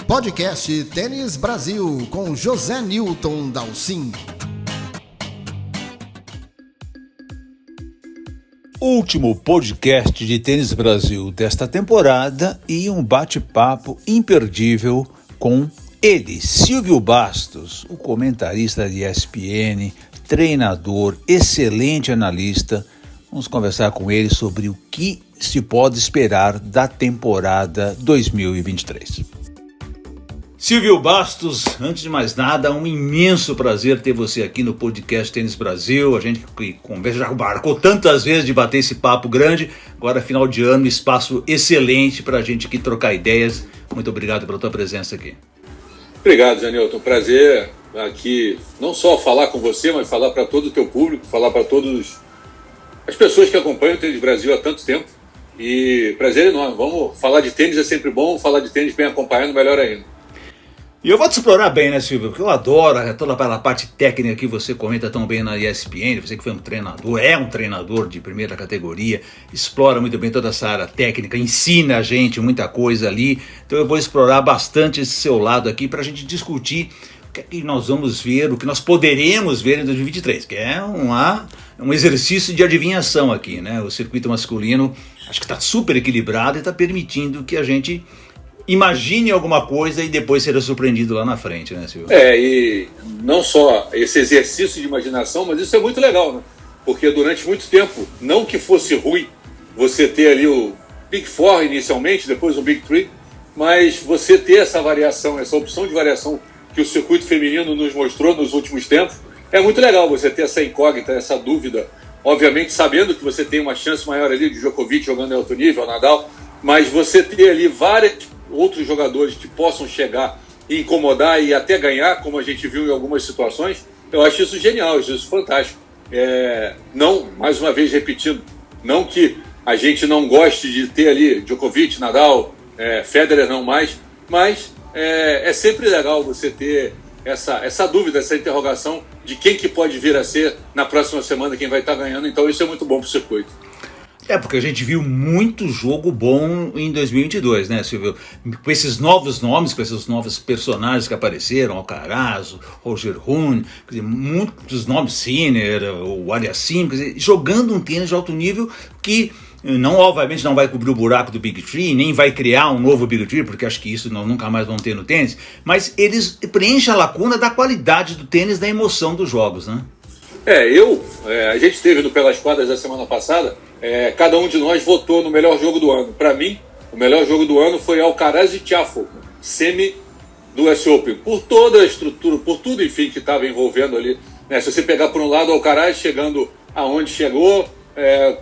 Podcast Tênis Brasil com José Newton Dalcin. Último podcast de Tênis Brasil desta temporada e um bate-papo imperdível com ele, Silvio Bastos, o comentarista de ESPN, treinador, excelente analista. Vamos conversar com ele sobre o que se pode esperar da temporada 2023. Silvio Bastos, antes de mais nada, um imenso prazer ter você aqui no podcast Tênis Brasil. A gente que conversa, já marcou tantas vezes de bater esse papo grande. Agora, final de ano, espaço excelente para a gente aqui trocar ideias. Muito obrigado pela tua presença aqui. Obrigado, Janilton. Prazer aqui, não só falar com você, mas falar para todo o teu público, falar para todas as pessoas que acompanham o Tênis Brasil há tanto tempo. E prazer enorme. Vamos falar de tênis, é sempre bom. Falar de tênis bem acompanhado, melhor ainda. E eu vou te explorar bem, né, Silvio? Porque eu adoro toda aquela parte técnica que você comenta tão bem na ESPN. Você que foi um treinador de primeira categoria, explora muito bem toda essa área técnica, ensina a gente muita coisa ali. Então eu vou explorar bastante esse seu lado aqui para a gente discutir o que é que nós vamos ver, o que nós poderemos ver em 2023, que é um exercício de adivinhação aqui, né? O circuito masculino acho que está super equilibrado e está permitindo que a gente imagine alguma coisa e depois será surpreendido lá na frente, né, Silvio? E não só esse exercício de imaginação, mas isso é muito legal, né? Porque durante muito tempo, não que fosse ruim você ter ali o Big Four inicialmente, depois o Big Three, mas você ter essa variação, essa opção de variação que o circuito feminino nos mostrou nos últimos tempos, é muito legal você ter essa incógnita, essa dúvida, obviamente sabendo que você tem uma chance maior ali de Djokovic jogando em alto nível, Nadal, mas você ter ali outros jogadores que possam chegar e incomodar e até ganhar, como a gente viu em algumas situações, eu acho isso genial, isso fantástico. Não, mais uma vez repetindo, não que a gente não goste de ter ali Djokovic, Nadal, Federer não mais, mas é sempre legal você ter essa dúvida, essa interrogação de quem que pode vir a ser na próxima semana, quem vai estar ganhando, então isso é muito bom para o circuito. Porque a gente viu muito jogo bom em 2022, né, Silvio? Com esses novos nomes, com esses novos personagens que apareceram, Alcaraz, Roger Rune, quer dizer, muitos nomes, Sinner, o Aliassime, quer dizer, jogando um tênis de alto nível que obviamente não vai cobrir o buraco do Big Three, nem vai criar um novo Big Three, porque acho que isso nunca mais vão ter no tênis, mas eles preenchem a lacuna da qualidade do tênis, da emoção dos jogos, né? A gente teve no Pelas Quadras da semana passada, cada um de nós votou no melhor jogo do ano. Para mim, o melhor jogo do ano foi Alcaraz e Tiafoe, semi do US Open, por toda a estrutura, por tudo, enfim, que estava envolvendo ali. Se você pegar por um lado o Alcaraz chegando aonde chegou,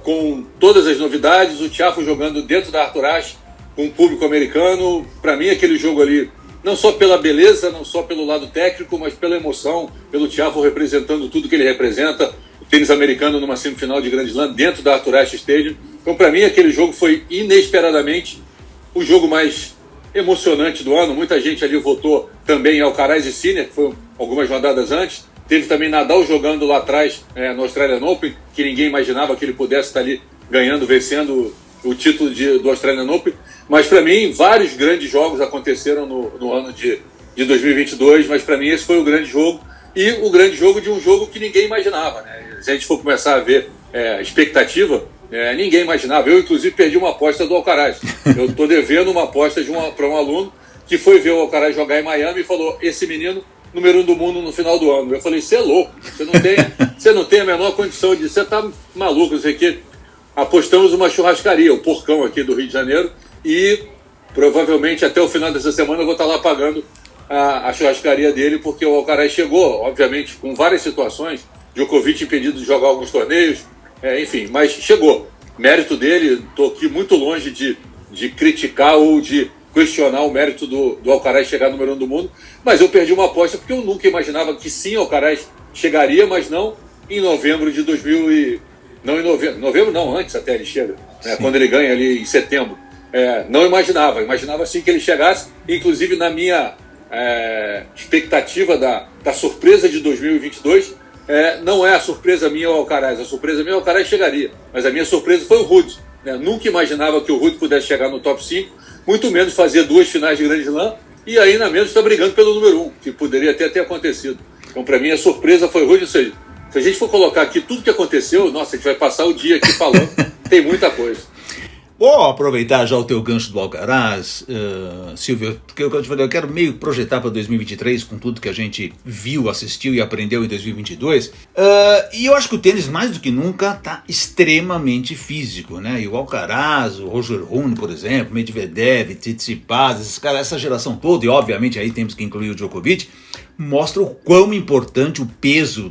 com todas as novidades, o Tiafoe jogando dentro da Arthur Ashe, com o público americano, para mim aquele jogo ali, não só pela beleza, não só pelo lado técnico, mas pela emoção, pelo Tiafoe representando tudo que ele representa, o tênis americano numa semifinal de Grand Slam dentro da Arthur Ashe Stadium. Então, para mim, aquele jogo foi inesperadamente o jogo mais emocionante do ano. Muita gente ali votou também em Alcaraz e Sinner, que foi algumas rodadas antes. Teve também Nadal jogando lá atrás no Australian Open, que ninguém imaginava que ele pudesse estar ali ganhando, vencendo o título do Australian Open. Mas para mim, vários grandes jogos aconteceram no ano de 2022, mas para mim esse foi o grande jogo, e o grande jogo de um jogo que ninguém imaginava, né? Se a gente for começar a ver expectativa, ninguém imaginava. Eu, inclusive, perdi uma aposta do Alcaraz. Eu estou devendo uma aposta para um aluno que foi ver o Alcaraz jogar em Miami e falou: esse menino, número 1 do mundo no final do ano. Eu falei: você é louco, você não tem a menor condição de... Você está maluco, não sei o quê. Apostamos uma churrascaria, o Porcão aqui do Rio de Janeiro, e provavelmente até o final dessa semana eu vou estar lá pagando a churrascaria dele, porque o Alcaraz chegou, obviamente, com várias situações, Djokovic impedido de jogar alguns torneios, enfim, mas chegou. Mérito dele, estou aqui muito longe de criticar ou de questionar o mérito do Alcaraz chegar número 1 do mundo, mas eu perdi uma aposta porque eu nunca imaginava que sim, o Alcaraz chegaria, mas não em novembro de 2000 não em novembro não, antes até ele chega, né, quando ele ganha ali em setembro. Não imaginava sim que ele chegasse, inclusive na minha expectativa da surpresa de 2022, não é a surpresa minha ao Alcaraz, a surpresa minha ao Alcaraz chegaria, mas a minha surpresa foi o Ruud, né? Nunca imaginava que o Ruud pudesse chegar no top 5, muito menos fazer 2 finais de Grand Slam, e ainda menos está brigando pelo número 1, que poderia até ter acontecido. Então, para mim, a surpresa foi hoje isso aí. Se a gente for colocar aqui tudo que aconteceu, nossa, a gente vai passar o dia aqui falando, tem muita coisa. Vou aproveitar já o teu gancho do Alcaraz, Silvio, porque eu quero meio projetar para 2023 com tudo que a gente viu, assistiu e aprendeu em 2022. E eu acho que o tênis, mais do que nunca, está extremamente físico, né? E o Alcaraz, o Roger Rune, por exemplo, Medvedev, Tsitsipas, esses caras, essa geração toda, e obviamente aí temos que incluir o Djokovic, mostra o quão importante o peso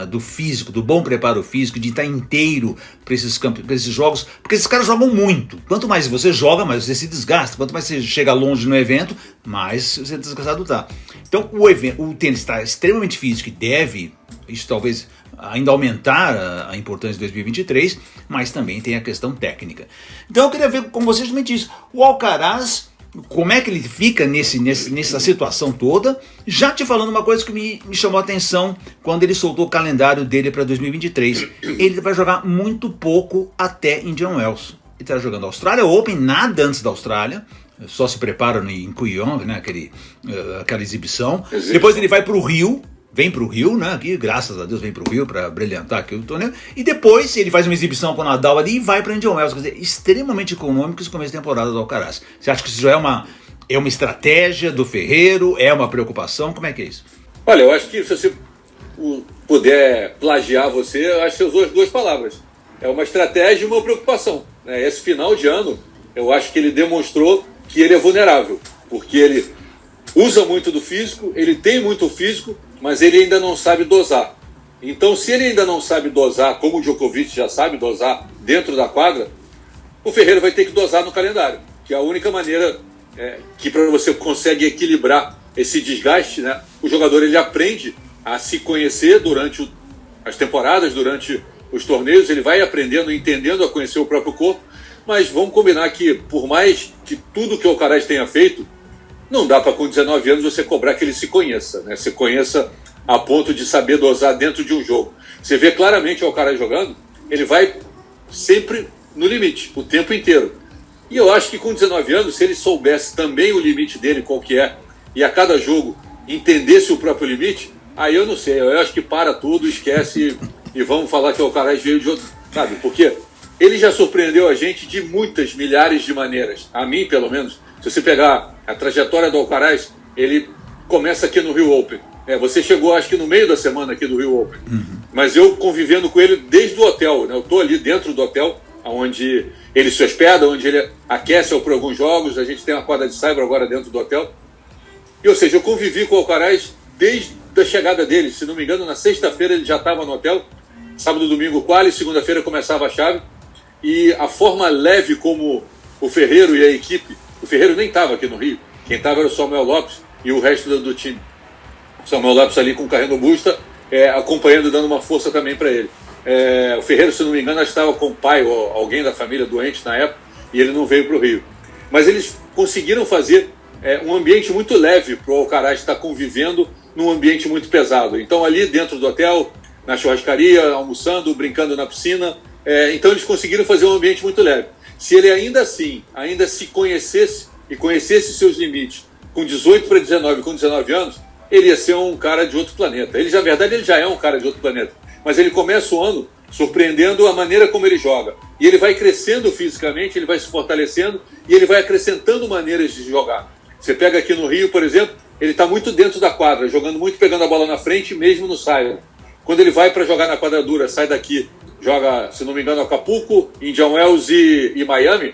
do físico, do bom preparo físico, de estar inteiro para esses jogos, porque esses caras jogam muito. Quanto mais você joga, mais você se desgasta. Quanto mais você chega longe no evento, mais você desgastado está. Então o tênis está extremamente físico e deve, isso talvez ainda aumentar a importância de 2023, mas também tem a questão técnica. Então eu queria ver com vocês justamente isso. O Alcaraz, como é que ele fica nessa situação toda? Já te falando uma coisa que me chamou a atenção quando ele soltou o calendário dele para 2023. Ele vai jogar muito pouco até Indian Wells. Ele está jogando a Australia Open, nada antes da Austrália. Só se prepara em Kooyong, né, aquela exibição. Depois ele vai para o Rio. Vem para o Rio, né? Aqui, graças a Deus, vem para o Rio para brilhantar aqui o torneio. E depois ele faz uma exibição com o Nadal ali e vai para Indian Wells. Quer dizer, extremamente econômico esse começo de temporada do Alcaraz. Você acha que isso já é uma estratégia do Ferreiro? É uma preocupação? Como é que é isso? Olha, eu acho que se você puder plagiar você, eu acho que você usou as duas palavras. É uma estratégia e uma preocupação. Esse final de ano, eu acho que ele demonstrou que ele é vulnerável. Porque ele usa muito do físico, ele tem muito físico, mas ele ainda não sabe dosar. Então, se ele ainda não sabe dosar, como o Djokovic já sabe dosar dentro da quadra, o Ferreira vai ter que dosar no calendário, que é a única maneira que para você consegue equilibrar esse desgaste, né? O jogador ele aprende a se conhecer durante as temporadas, durante os torneios, ele vai aprendendo, entendendo a conhecer o próprio corpo, mas vamos combinar que, por mais que tudo que o Alcaraz tenha feito, não dá para com 19 anos você cobrar que ele se conheça, né? Se conheça a ponto de saber dosar dentro de um jogo. Você vê claramente o Alcaraz jogando, ele vai sempre no limite, o tempo inteiro. E eu acho que com 19 anos, se ele soubesse também o limite dele, qual que é, e a cada jogo entendesse o próprio limite, aí eu não sei, eu acho que para tudo, esquece e vamos falar que o Alcaraz veio de outro, sabe? Porque ele já surpreendeu a gente de muitas, milhares de maneiras. A mim, pelo menos. Se você pegar a trajetória do Alcaraz, ele começa aqui no Rio Open. Você chegou, acho que no meio da semana aqui do Rio Open. Mas eu convivendo com ele desde o hotel, né? Eu estou ali dentro do hotel, onde ele se hospeda, onde ele aquece por alguns jogos. A gente tem uma quadra de saibro agora dentro do hotel. E, ou seja, eu convivi com o Alcaraz desde a chegada dele. Se não me engano, na sexta-feira ele já estava no hotel. Sábado, domingo, quali, segunda-feira começava a chave. E a forma leve como o Ferreiro e a equipe... O Ferreiro nem estava aqui no Rio. Quem estava era o Samuel Lopes e o resto do time. O Samuel Lopes ali com o carrinho busta, acompanhando, dando uma força também para ele. O Ferreiro, se não me engano, estava com o pai ou alguém da família doente na época e ele não veio para o Rio. Mas eles conseguiram fazer um ambiente muito leve para o Alcaraz estar convivendo num ambiente muito pesado. Então ali dentro do hotel, na churrascaria, almoçando, brincando na piscina, então eles conseguiram fazer um ambiente muito leve. Se ele ainda assim, ainda se conhecesse e conhecesse seus limites com 18 para 19, com 19 anos, ele ia ser um cara de outro planeta. Na verdade, ele já é um cara de outro planeta. Mas ele começa o ano surpreendendo a maneira como ele joga. E ele vai crescendo fisicamente, ele vai se fortalecendo e ele vai acrescentando maneiras de jogar. Você pega aqui no Rio, por exemplo, ele está muito dentro da quadra, jogando muito, pegando a bola na frente, mesmo no saibro. Quando ele vai para jogar na quadra dura, sai daqui, joga, se não me engano, Acapulco, Indian Wells e Miami,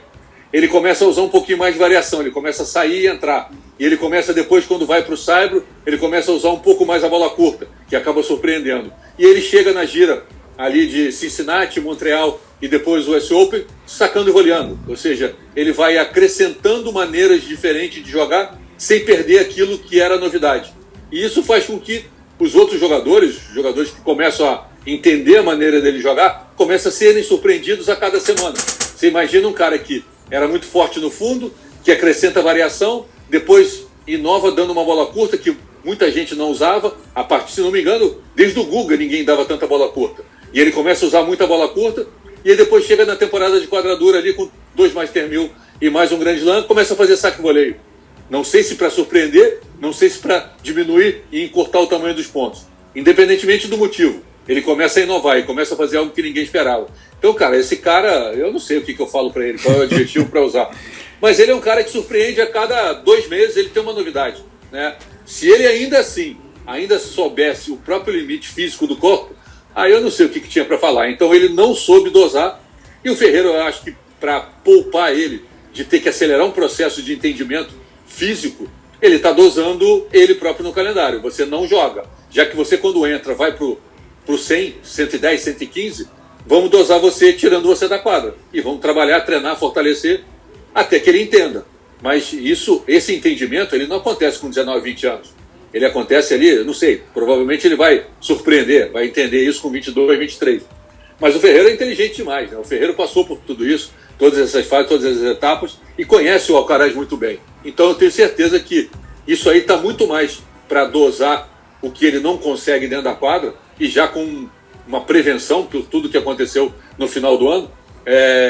ele começa a usar um pouquinho mais de variação, ele começa a sair e entrar. E ele começa depois, quando vai para o saibro, ele começa a usar um pouco mais a bola curta, que acaba surpreendendo. E ele chega na gira ali de Cincinnati, Montreal e depois o US Open, sacando e voleando. Ou seja, ele vai acrescentando maneiras diferentes de jogar sem perder aquilo que era novidade. E isso faz com que os outros jogadores que começam a entender a maneira dele jogar, começam a serem surpreendidos a cada semana. Você imagina um cara que era muito forte no fundo, que acrescenta variação, depois inova dando uma bola curta que muita gente não usava, a partir, se não me engano, desde o Guga ninguém dava tanta bola curta. E ele começa a usar muita bola curta, e aí depois chega na temporada de quadradura ali com 2 Master 1000 e mais um grande slam, começa a fazer saque e voleio. Não sei se para surpreender, não sei se para diminuir e encurtar o tamanho dos pontos. Independentemente do motivo, ele começa a inovar e começa a fazer algo que ninguém esperava. Então, cara, esse cara, eu não sei o que eu falo para ele, qual é o adjetivo para usar. Mas ele é um cara que surpreende a cada 2 meses, ele tem uma novidade, né? Se ele ainda soubesse o próprio limite físico do corpo, aí eu não sei o que tinha para falar. Então ele não soube dosar. E o Ferreira, eu acho que para poupar ele de ter que acelerar um processo de entendimento físico, ele está dosando ele próprio no calendário. Você não joga. Já que você, quando entra, vai pro 100, 110, 115, vamos dosar você tirando você da quadra. E vamos trabalhar, treinar, fortalecer, até que ele entenda. Mas esse entendimento, ele não acontece com 19, 20 anos. Ele acontece ali, não sei, provavelmente ele vai surpreender, vai entender isso com 22, 23. Mas o Ferreira é inteligente demais, né? O Ferreira passou por tudo isso, todas essas fases, todas essas etapas, e conhece o Alcaraz muito bem. Então eu tenho certeza que isso aí está muito mais para dosar o que ele não consegue dentro da quadra, e já com uma prevenção por tudo que aconteceu no final do ano,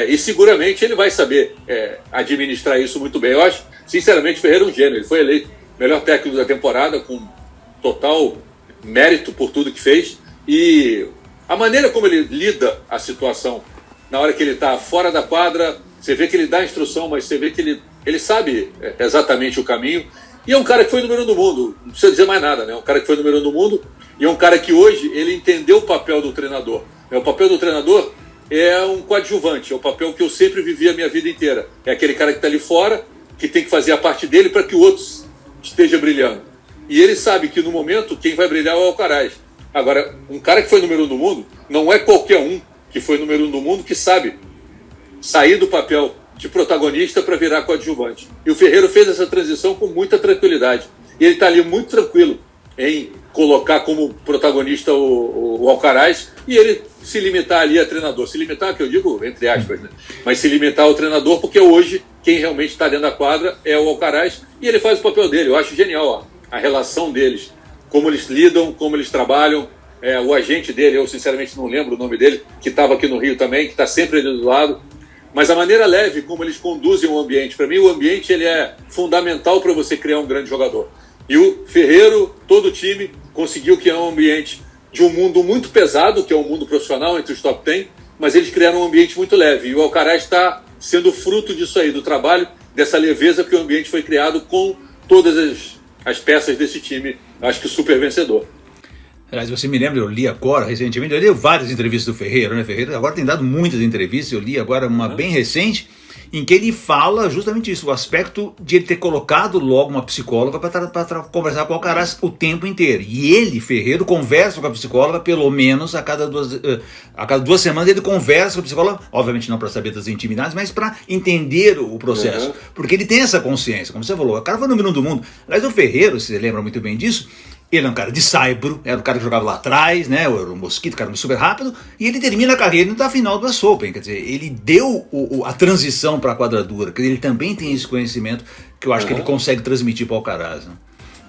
e seguramente ele vai saber administrar isso muito bem. Eu acho, sinceramente, o Ferreira é um gênio. Ele foi eleito melhor técnico da temporada, com total mérito por tudo que fez, e a maneira como ele lida a situação na hora que ele está fora da quadra, você vê que ele dá instrução, mas você vê que ele sabe exatamente o caminho, e é um cara que foi número 1 do mundo, não precisa dizer mais nada, né? É um cara que foi número 1 do mundo, e é um cara que hoje ele entendeu o papel do treinador. O papel do treinador é um coadjuvante, é o papel que eu sempre vivi a minha vida inteira. É aquele cara que está ali fora, que tem que fazer a parte dele para que o outro esteja brilhando. E ele sabe que no momento quem vai brilhar é o Alcaraz. Agora, um cara que foi número 1 do mundo, não é qualquer um que foi número 1 do mundo que sabe sair do papel de protagonista para virar coadjuvante. E o Ferreira fez essa transição com muita tranquilidade. E ele está ali muito tranquilo em colocar como protagonista o Alcaraz, e ele se limitar ali a treinador. Se limitar, que eu digo entre aspas, né? Mas se limitar ao treinador, porque hoje quem realmente está dentro da quadra é o Alcaraz, e ele faz o papel dele. Eu acho genial a relação deles, como eles lidam, como eles trabalham. O agente dele, eu sinceramente não lembro o nome dele, que estava aqui no Rio também, que está sempre ali do lado. Mas a maneira leve como eles conduzem o ambiente, para mim o ambiente ele é fundamental para você criar um grande jogador. E o Ferreira, todo o time, conseguiu criar um ambiente de um mundo muito pesado, que é o mundo profissional entre os top 10, mas eles criaram um ambiente muito leve. E o Alcaraz está sendo fruto disso aí, do trabalho, dessa leveza que o ambiente foi criado com todas as peças desse time, acho que super vencedor. Aliás, você me lembra, eu li agora, recentemente, eu li várias entrevistas do Ferreira, né? Ferreira agora tem dado muitas entrevistas, eu li agora uma bem recente, em que ele fala justamente isso, o aspecto de ele ter colocado logo uma psicóloga para conversar com o Alcaraz o tempo inteiro. E ele, Ferreira, conversa com a psicóloga pelo menos a cada 2 semanas. Ele conversa com a psicóloga, obviamente não para saber das intimidades, mas para entender o processo. Porque ele tem essa consciência, como você falou, o cara foi o número 1 do mundo. Aliás, o Ferreira, você lembra muito bem disso, ele é um cara de saibro, era o cara que jogava lá atrás, né? Era o Mosquito, cara super rápido, e ele termina a carreira na final do US Open. Quer dizer, ele deu a transição para a quadradura, que ele também tem esse conhecimento que eu acho que ele consegue transmitir para o Alcaraz.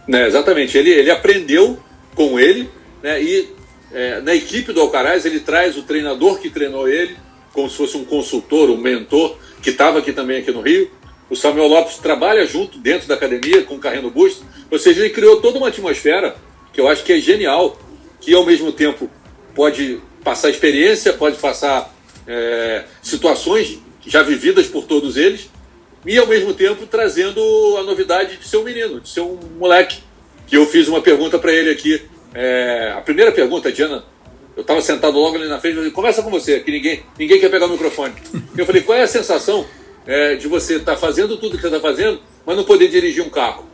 Né? Exatamente, ele aprendeu com ele, né? E na equipe do Alcaraz ele traz o treinador que treinou ele, como se fosse um consultor, um mentor, que estava aqui também aqui no Rio. O Samuel Lopes trabalha junto dentro da academia com o Carreno Busto, ou seja, ele criou toda uma atmosfera que eu acho que é genial, que ao mesmo tempo pode passar experiência, pode passar situações já vividas por todos eles, e ao mesmo tempo trazendo a novidade de ser um menino, de ser um moleque. Que eu fiz uma pergunta para ele aqui, a primeira pergunta, Diana, eu estava sentado logo ali na frente, eu falei, começa com você, que ninguém quer pegar o microfone. Eu falei, qual é a sensação de você estar fazendo tudo que você está fazendo, mas não poder dirigir um carro?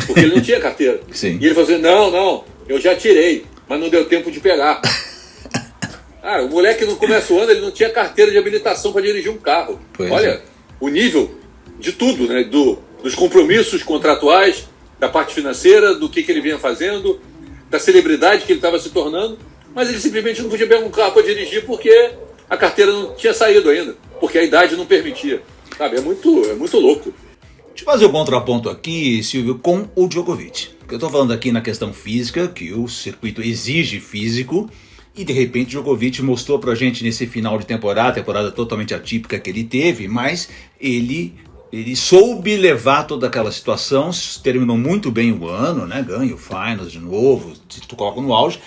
Porque ele não tinha carteira. Sim. E ele falou assim, não, eu já tirei, mas não deu tempo de pegar. O moleque no começo do ano, ele não tinha carteira de habilitação para dirigir um carro. Olha, o nível de tudo, né? Dos compromissos contratuais, da parte financeira, do que ele vinha fazendo, da celebridade que ele estava se tornando, mas ele simplesmente não podia pegar um carro para dirigir porque a carteira não tinha saído ainda, porque a idade não permitia. Sabe? É muito louco. Deixa eu fazer um contraponto aqui, Silvio, com o Djokovic. Eu estou falando aqui na questão física, que o circuito exige físico, e de repente o Djokovic mostrou pra gente nesse final de temporada totalmente atípica que ele teve, mas ele Ele soube levar toda aquela situação, terminou muito bem o ano, né? Ganha o Finals de novo, se tu coloca no auge.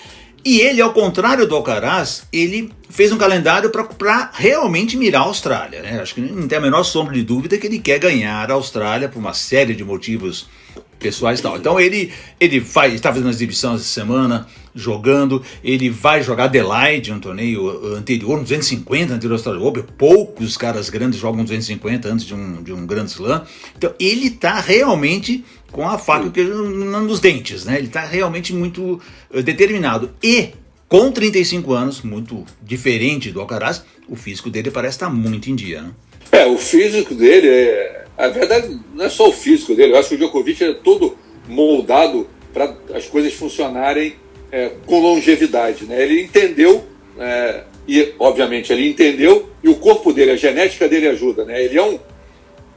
E ele, ao contrário do Alcaraz, ele fez um calendário para realmente mirar a Austrália, né? Acho que não tem a menor sombra de dúvida que ele quer ganhar a Austrália por uma série de motivos pessoais e tal. Então ele está fazendo as exibições essa semana, jogando, ele vai jogar Adelaide, um torneio anterior, um 250 anterior ao Australian Open. Poucos caras grandes jogam 250 antes de um Grand Slam. Então ele está realmente com a faca nos dentes, né? Ele está realmente muito determinado. E com 35 anos, muito diferente do Alcaraz, o físico dele parece estar muito em dia, né? O físico dele a verdade não é só o físico dele, eu acho que o Djokovic é todo moldado para as coisas funcionarem com longevidade, né? Ele entendeu, e obviamente ele entendeu, e o corpo dele, a genética dele ajuda, né? Ele é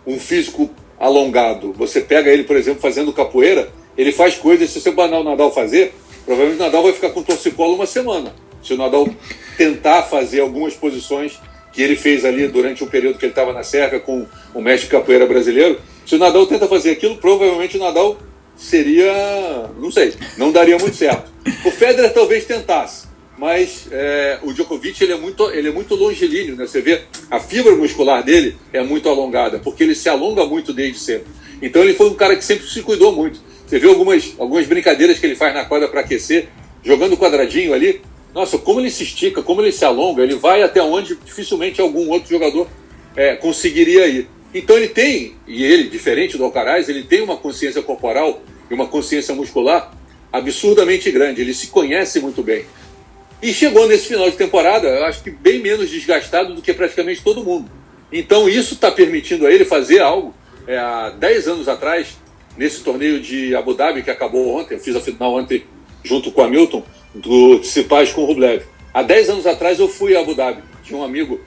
um físico alongado. Você pega ele, por exemplo, fazendo capoeira, ele faz coisas, se você mandar o Nadal fazer, provavelmente o Nadal vai ficar com torcicolo uma semana. Se o Nadal tentar fazer algumas posições que ele fez ali durante um período que ele estava na Sérvia com o mestre capoeira brasileiro, se o Nadal tenta fazer aquilo, provavelmente o Nadal seria, não sei, não daria muito certo. O Federer talvez tentasse, mas o Djokovic ele é muito longilíneo, né? Você vê, a fibra muscular dele é muito alongada, porque ele se alonga muito desde sempre. Então ele foi um cara que sempre se cuidou muito. Você vê algumas brincadeiras que ele faz na quadra para aquecer, jogando quadradinho ali. Nossa, como ele se estica, como ele se alonga, ele vai até onde dificilmente algum outro jogador conseguiria ir. Então ele tem, e ele, diferente do Alcaraz, ele tem uma consciência corporal e uma consciência muscular absurdamente grande. Ele se conhece muito bem. E chegou nesse final de temporada, eu acho que bem menos desgastado do que praticamente todo mundo. Então isso está permitindo a ele fazer algo. Há 10 anos atrás, nesse torneio de Abu Dhabi, que acabou ontem, eu fiz a final ontem junto com o Hamilton, do Tsitsipas com o Rublev. Há 10 anos atrás eu fui a Abu Dhabi. Tinha um amigo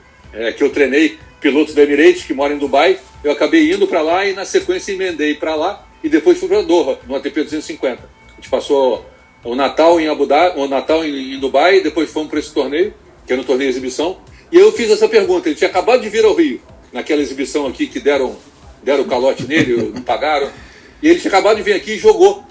que eu treinei, piloto da Emirates, que mora em Dubai. Eu acabei indo para lá e na sequência emendei para lá e depois fui para Doha, no ATP 250. A gente passou o Natal em Abu Dhabi, o Natal em Dubai, depois fomos para esse torneio, que era um torneio de exibição. E eu fiz essa pergunta. Ele tinha acabado de vir ao Rio, naquela exibição aqui que deram calote nele, não pagaram. E ele tinha acabado de vir aqui e jogou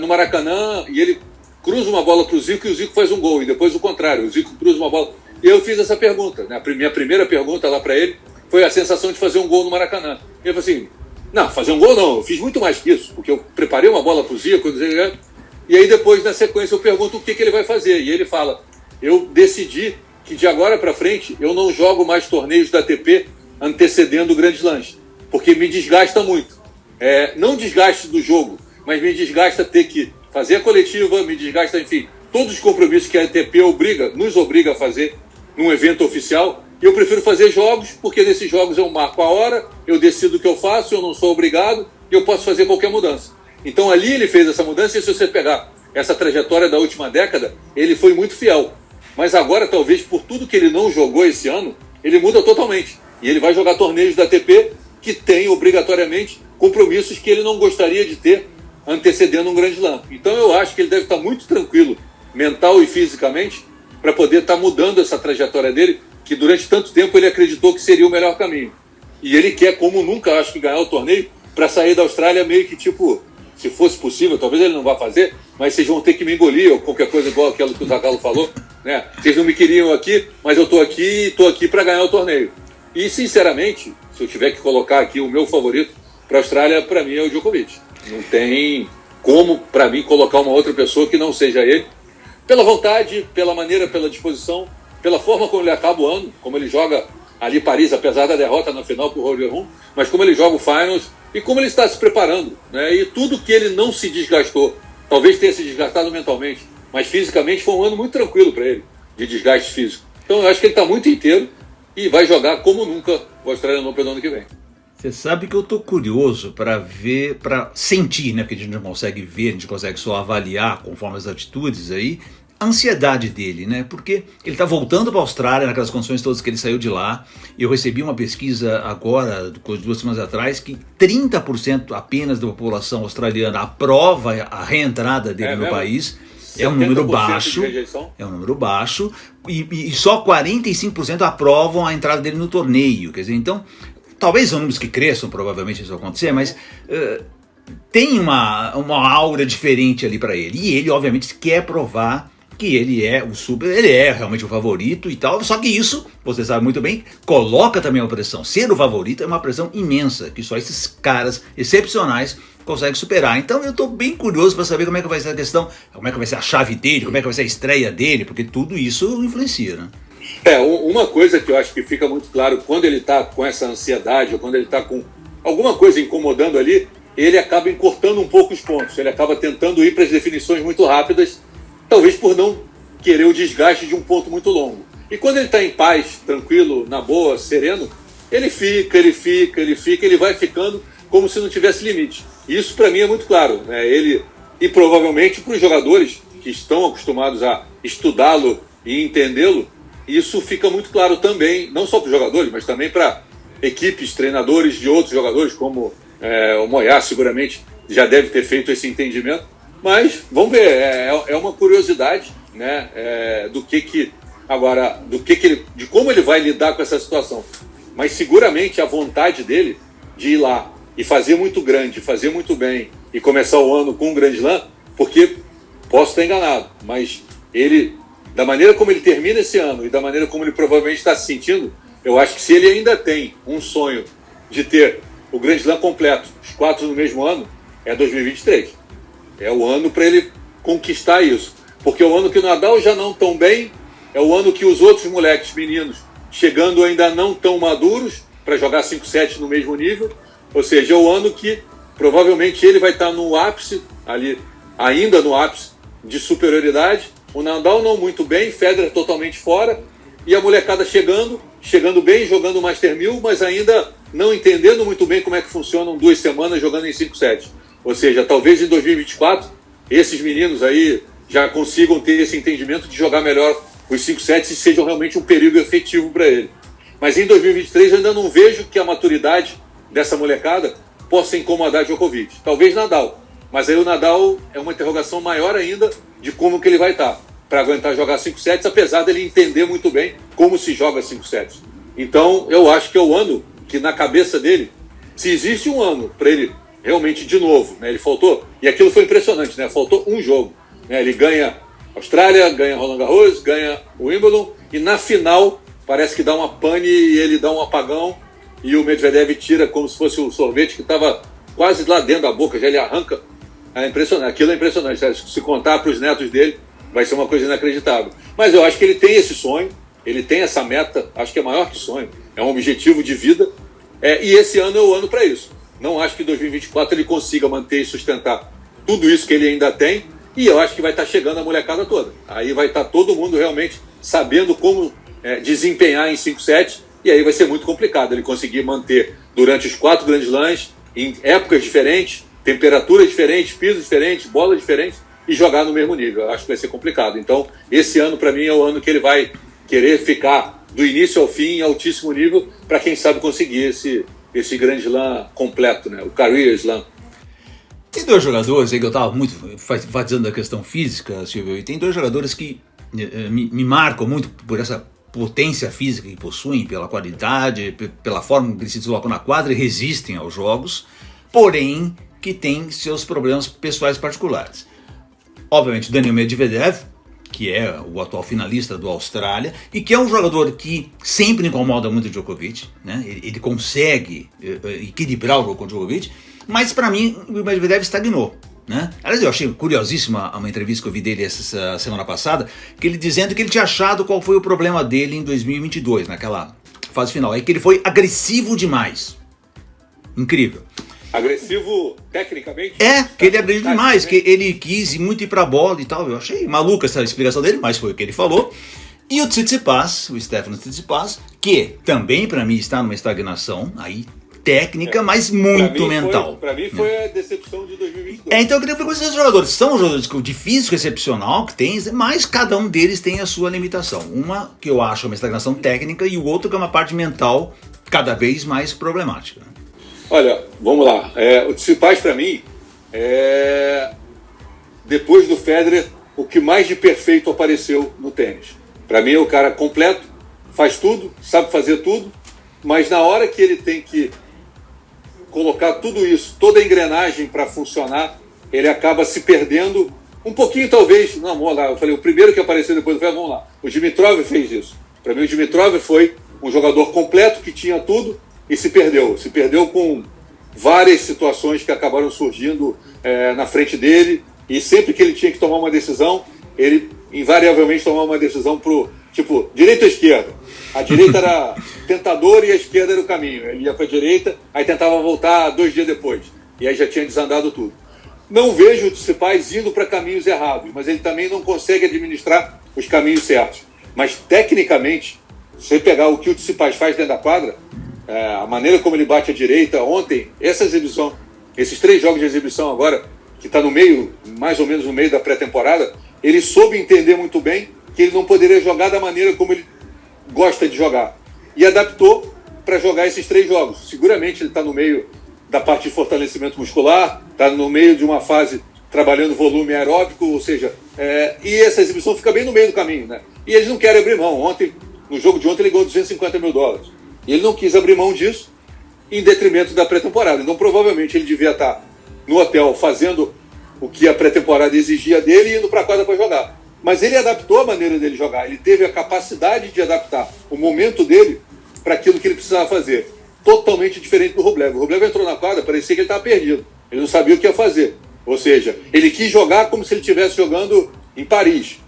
no Maracanã, e ele cruza uma bola para o Zico e o Zico faz um gol, e depois o contrário, o Zico cruza uma bola. E eu fiz essa pergunta, né? Minha primeira pergunta lá para ele foi a sensação de fazer um gol no Maracanã. Ele falou assim, não, fazer um gol não, eu fiz muito mais que isso, porque eu preparei uma bola para o Zico, e aí depois na sequência eu pergunto o que ele vai fazer, e ele fala, eu decidi que de agora para frente eu não jogo mais torneios da ATP antecedendo o Grand Slam, porque me desgasta muito. Não desgaste do jogo, mas me desgasta ter que fazer a coletiva, me desgasta, enfim, todos os compromissos que a ATP nos obriga a fazer num evento oficial. E eu prefiro fazer jogos, porque nesses jogos eu marco a hora, eu decido o que eu faço, eu não sou obrigado e eu posso fazer qualquer mudança. Então ali ele fez essa mudança, e se você pegar essa trajetória da última década, ele foi muito fiel. Mas agora, talvez por tudo que ele não jogou esse ano, ele muda totalmente. E ele vai jogar torneios da ATP que tem obrigatoriamente compromissos que ele não gostaria de ter antecedendo um Grand Slam. Então eu acho que ele deve estar muito tranquilo, mental e fisicamente, para poder estar mudando essa trajetória dele, que durante tanto tempo ele acreditou que seria o melhor caminho. E ele quer, como nunca, acho que ganhar o torneio, para sair da Austrália meio que tipo, se fosse possível, talvez ele não vá fazer, mas vocês vão ter que me engolir, ou qualquer coisa igual aquela que o Zagallo falou, né? Vocês não me queriam aqui, mas eu estou aqui para ganhar o torneio. E, sinceramente, se eu tiver que colocar aqui o meu favorito para a Austrália, para mim é o Djokovic. Não tem como, para mim, colocar uma outra pessoa que não seja ele, pela vontade, pela maneira, pela disposição, pela forma como ele acaba o ano, como ele joga ali em Paris, apesar da derrota na final para o Roger Humm, mas como ele joga o Finals e como ele está se preparando, né? E tudo que ele não se desgastou, talvez tenha se desgastado mentalmente, mas fisicamente foi um ano muito tranquilo para ele, de desgaste físico. Então eu acho que ele está muito inteiro e vai jogar como nunca o Australian Open no ano que vem. Você sabe que eu tô curioso para ver, para sentir, né? Porque a gente não consegue ver, a gente consegue só avaliar conforme as atitudes aí, a ansiedade dele, né? Porque ele tá voltando para a Austrália, naquelas condições todas que ele saiu de lá. Eu recebi uma pesquisa agora, 2 semanas atrás, que 30% apenas da população australiana aprova a reentrada dele no país. É um número baixo, e só 45% aprovam a entrada dele no torneio. Quer dizer, então, talvez são números que cresçam, provavelmente isso vai acontecer, mas tem uma aura diferente ali para ele. E ele, obviamente, quer provar que ele é ele é realmente o favorito e tal, só que isso, você sabe muito bem, coloca também uma pressão. Ser o favorito é uma pressão imensa, que só esses caras excepcionais conseguem superar. Então eu tô bem curioso para saber como é que vai ser a questão, como é que vai ser a chave dele, como é que vai ser a estreia dele, porque tudo isso influencia, né? Uma coisa que eu acho que fica muito claro, quando ele tá com essa ansiedade, ou quando ele tá com alguma coisa incomodando ali, ele acaba encurtando um pouco os pontos, ele acaba tentando ir para as definições muito rápidas, talvez por não querer o desgaste de um ponto muito longo. E quando ele está em paz, tranquilo, na boa, sereno, ele vai ficando como se não tivesse limite. Isso para mim é muito claro, né? Ele, e provavelmente para os jogadores que estão acostumados a estudá-lo e entendê-lo, isso fica muito claro também, não só para os jogadores, mas também para equipes, treinadores de outros jogadores, como o Moyá seguramente já deve ter feito esse entendimento. Mas vamos ver, é uma curiosidade, né, de como ele vai lidar com essa situação. Mas seguramente a vontade dele de ir lá e fazer muito grande, fazer muito bem e começar o ano com um grande slam, porque posso estar enganado, mas ele, da maneira como ele termina esse ano e da maneira como ele provavelmente está se sentindo, eu acho que se ele ainda tem um sonho de ter o grande slam completo, os 4 no mesmo ano, é 2023. É o ano para ele conquistar isso. Porque é o ano que o Nadal já não tão bem, é o ano que os outros moleques, meninos, chegando ainda não tão maduros para jogar 5-7 no mesmo nível. Ou seja, é o ano que provavelmente ele vai estar no ápice, ali, ainda no ápice de superioridade. O Nadal não muito bem, Federer totalmente fora. E a molecada chegando bem, jogando o Master 1000, mas ainda não entendendo muito bem como é que funcionam 2 semanas jogando em 5-7. Ou seja, talvez em 2024, esses meninos aí já consigam ter esse entendimento de jogar melhor os 5-7 e sejam realmente um perigo efetivo para ele. Mas em 2023 eu ainda não vejo que a maturidade dessa molecada possa incomodar Djokovic. Talvez Nadal, mas aí o Nadal é uma interrogação maior ainda de como que ele vai estar para aguentar jogar 5-7, apesar dele entender muito bem como se joga 5-7. Então eu acho que é o ano que na cabeça dele, se existe um ano para ele realmente de novo, né? Ele faltou, e aquilo foi impressionante, né? Faltou um jogo, né? Ele ganha Austrália, ganha Roland Garros, ganha o Wimbledon, e na final parece que dá uma pane e ele dá um apagão e o Medvedev tira como se fosse o sorvete que estava quase lá dentro da boca, já ele arranca. É impressionante, aquilo é impressionante, se contar para os netos dele vai ser uma coisa inacreditável. Mas eu acho que ele tem esse sonho, ele tem essa meta, acho que é maior que sonho, é um objetivo de vida, e esse ano é o ano para isso. Não acho que em 2024 ele consiga manter e sustentar tudo isso que ele ainda tem, e eu acho que vai estar chegando a molecada toda. Aí vai estar todo mundo realmente sabendo como desempenhar em 5-7, e aí vai ser muito complicado ele conseguir manter durante os 4 grandes slams, em épocas diferentes, temperaturas diferentes, pisos diferentes, bolas diferentes, e jogar no mesmo nível. Eu acho que vai ser complicado. Então, esse ano para mim é o ano que ele vai querer ficar do início ao fim em altíssimo nível, para quem sabe conseguir esse grande slam completo, né? O career slam. Tem 2 jogadores aí que eu estava muito fazendo da questão física, Silvio, e tem 2 jogadores que me marcam muito por essa potência física que possuem, pela qualidade, pela forma que eles se deslocam na quadra e resistem aos jogos, porém que têm seus problemas pessoais particulares. Obviamente, Daniil Medvedev, que é o atual finalista do Austrália, e que é um jogador que sempre incomoda muito o Djokovic, né? Ele consegue equilibrar o jogo com o Djokovic, mas para mim o Medvedev estagnou, né? Aliás, eu achei curiosíssima uma entrevista que eu vi dele essa semana passada, que ele dizendo que ele tinha achado qual foi o problema dele em 2022, naquela fase final, é que ele foi agressivo demais. Incrível. Agressivo tecnicamente? Que ele é agressivo demais, que ele quis muito ir pra bola e tal. Eu achei maluca essa explicação dele, mas foi o que ele falou. E o Tsitsipas, o Stefanos Tsitsipas, que também pra mim está numa estagnação aí técnica, mas muito mental. Pra mim foi a decepção de 2022. Então eu queria ver com esses jogadores. São jogadores de físico excepcional que tem, mas cada um deles tem a sua limitação. Uma que eu acho uma estagnação técnica e o outro que é uma parte mental cada vez mais problemática. Olha, vamos lá. O Tsitsipas, para mim, depois do Federer, o que mais de perfeito apareceu no tênis. Para mim é o cara completo, faz tudo, sabe fazer tudo, mas na hora que ele tem que colocar tudo isso, toda a engrenagem para funcionar, ele acaba se perdendo um pouquinho, talvez. Não, vamos lá, eu falei, o primeiro que apareceu depois do vamos lá. O Dimitrov fez isso. Para mim, o Dimitrov foi um jogador completo, que tinha tudo, e se perdeu. Se perdeu com várias situações que acabaram surgindo na frente dele, e sempre que ele tinha que tomar uma decisão, ele invariavelmente tomava uma decisão pro tipo, direita ou esquerda. A direita era tentadora e a esquerda era o caminho. Ele ia para a direita, aí tentava voltar 2 dias depois. E aí já tinha desandado tudo. Não vejo o Tsitsipas indo para caminhos errados, mas ele também não consegue administrar os caminhos certos. Mas, tecnicamente, se você pegar o que o Tsitsipas faz dentro da quadra, a maneira como ele bate a direita, ontem, essa exibição, esses 3 jogos de exibição agora, que está no meio, mais ou menos no meio da pré-temporada, ele soube entender muito bem que ele não poderia jogar da maneira como ele gosta de jogar. E adaptou para jogar esses 3 jogos. Seguramente ele está no meio da parte de fortalecimento muscular, está no meio de uma fase trabalhando volume aeróbico, ou seja, e essa exibição fica bem no meio do caminho, né? E eles não querem abrir mão. Ontem, no jogo de ontem, ele ganhou $250 mil. E ele não quis abrir mão disso em detrimento da pré-temporada. Então, provavelmente, ele devia estar no hotel fazendo o que a pré-temporada exigia dele e indo para a quadra para jogar. Mas ele adaptou a maneira dele jogar, ele teve a capacidade de adaptar o momento dele para aquilo que ele precisava fazer. Totalmente diferente do Rublev. O Rublev entrou na quadra, parecia que ele estava perdido. Ele não sabia o que ia fazer. Ou seja, ele quis jogar como se ele estivesse jogando em Paris,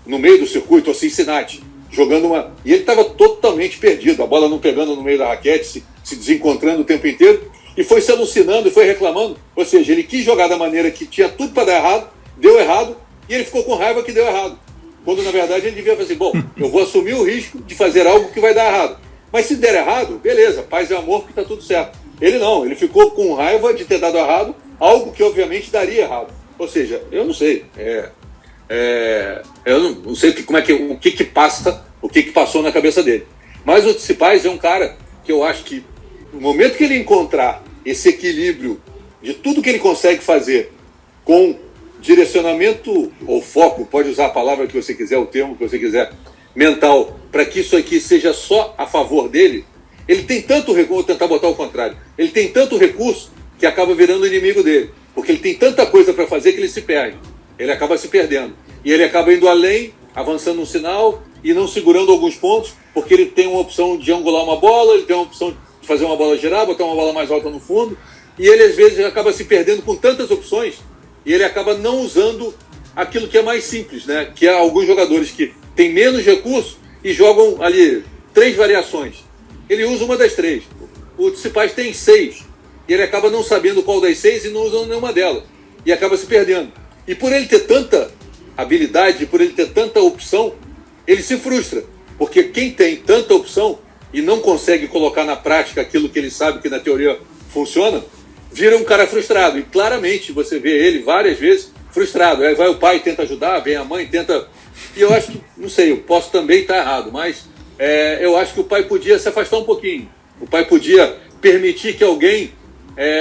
no meio do circuito, ou Cincinnati, jogando uma... E ele estava totalmente perdido, a bola não pegando no meio da raquete, se desencontrando o tempo inteiro, e foi se alucinando e foi reclamando. Ou seja, ele quis jogar da maneira que tinha tudo para dar errado, deu errado, e ele ficou com raiva que deu errado. Quando, na verdade, ele devia fazer assim, bom, eu vou assumir o risco de fazer algo que vai dar errado. Mas se der errado, beleza, paz e amor, que está tudo certo. Ele não, ele ficou com raiva de ter dado errado, algo que obviamente daria errado. Ou seja, eu não sei. Eu não sei o que passa, o que passou na cabeça dele. Mas o Tsitsipas é um cara que eu acho que no momento que ele encontrar esse equilíbrio de tudo que ele consegue fazer com direcionamento ou foco, pode usar a palavra que você quiser, o termo que você quiser, mental, para que isso aqui seja só a favor dele, ele tem tanto recurso, vou tentar botar o contrário, ele tem tanto recurso que acaba virando inimigo dele, porque ele tem tanta coisa para fazer que ele se perde, ele acaba se perdendo, e ele acaba indo além, avançando um sinal e não segurando alguns pontos, porque ele tem uma opção de angular uma bola, ele tem uma opção de fazer uma bola girar, botar uma bola mais alta no fundo, e ele às vezes acaba se perdendo com tantas opções, e ele acaba não usando aquilo que é mais simples, né? Que há alguns jogadores que têm menos recursos e jogam ali 3 variações. Ele usa uma das 3. O Tsitsipas tem 6. E ele acaba não sabendo qual das 6 e não usando nenhuma delas. E acaba se perdendo. E por ele ter tanta habilidade, por ele ter tanta opção, ele se frustra. Porque quem tem tanta opção e não consegue colocar na prática aquilo que ele sabe que na teoria funciona, vira um cara frustrado. E claramente você vê ele várias vezes frustrado. Aí vai o pai, tenta ajudar, vem a mãe, tenta... E eu acho que, não sei, eu posso também estar errado, mas eu acho que o pai podia se afastar um pouquinho. O pai podia permitir que alguém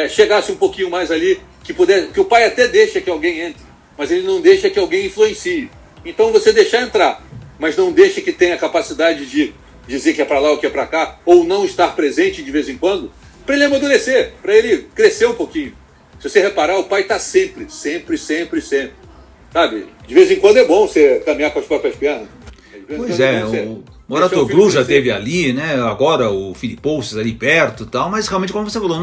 chegasse um pouquinho mais ali, que o pai até deixa que alguém entre, mas ele não deixa que alguém influencie. Então você deixar entrar, mas não deixa que tenha a capacidade de dizer que é para lá ou que é para cá, ou não estar presente de vez em quando, para ele amadurecer, para ele crescer um pouquinho. Se você reparar, o pai está sempre. Sabe? De vez em quando é bom você caminhar com as próprias pernas. Pois é, o Mouratoglou já teve ali, né? Agora o Filippousis ali perto e tal, mas realmente, como você falou,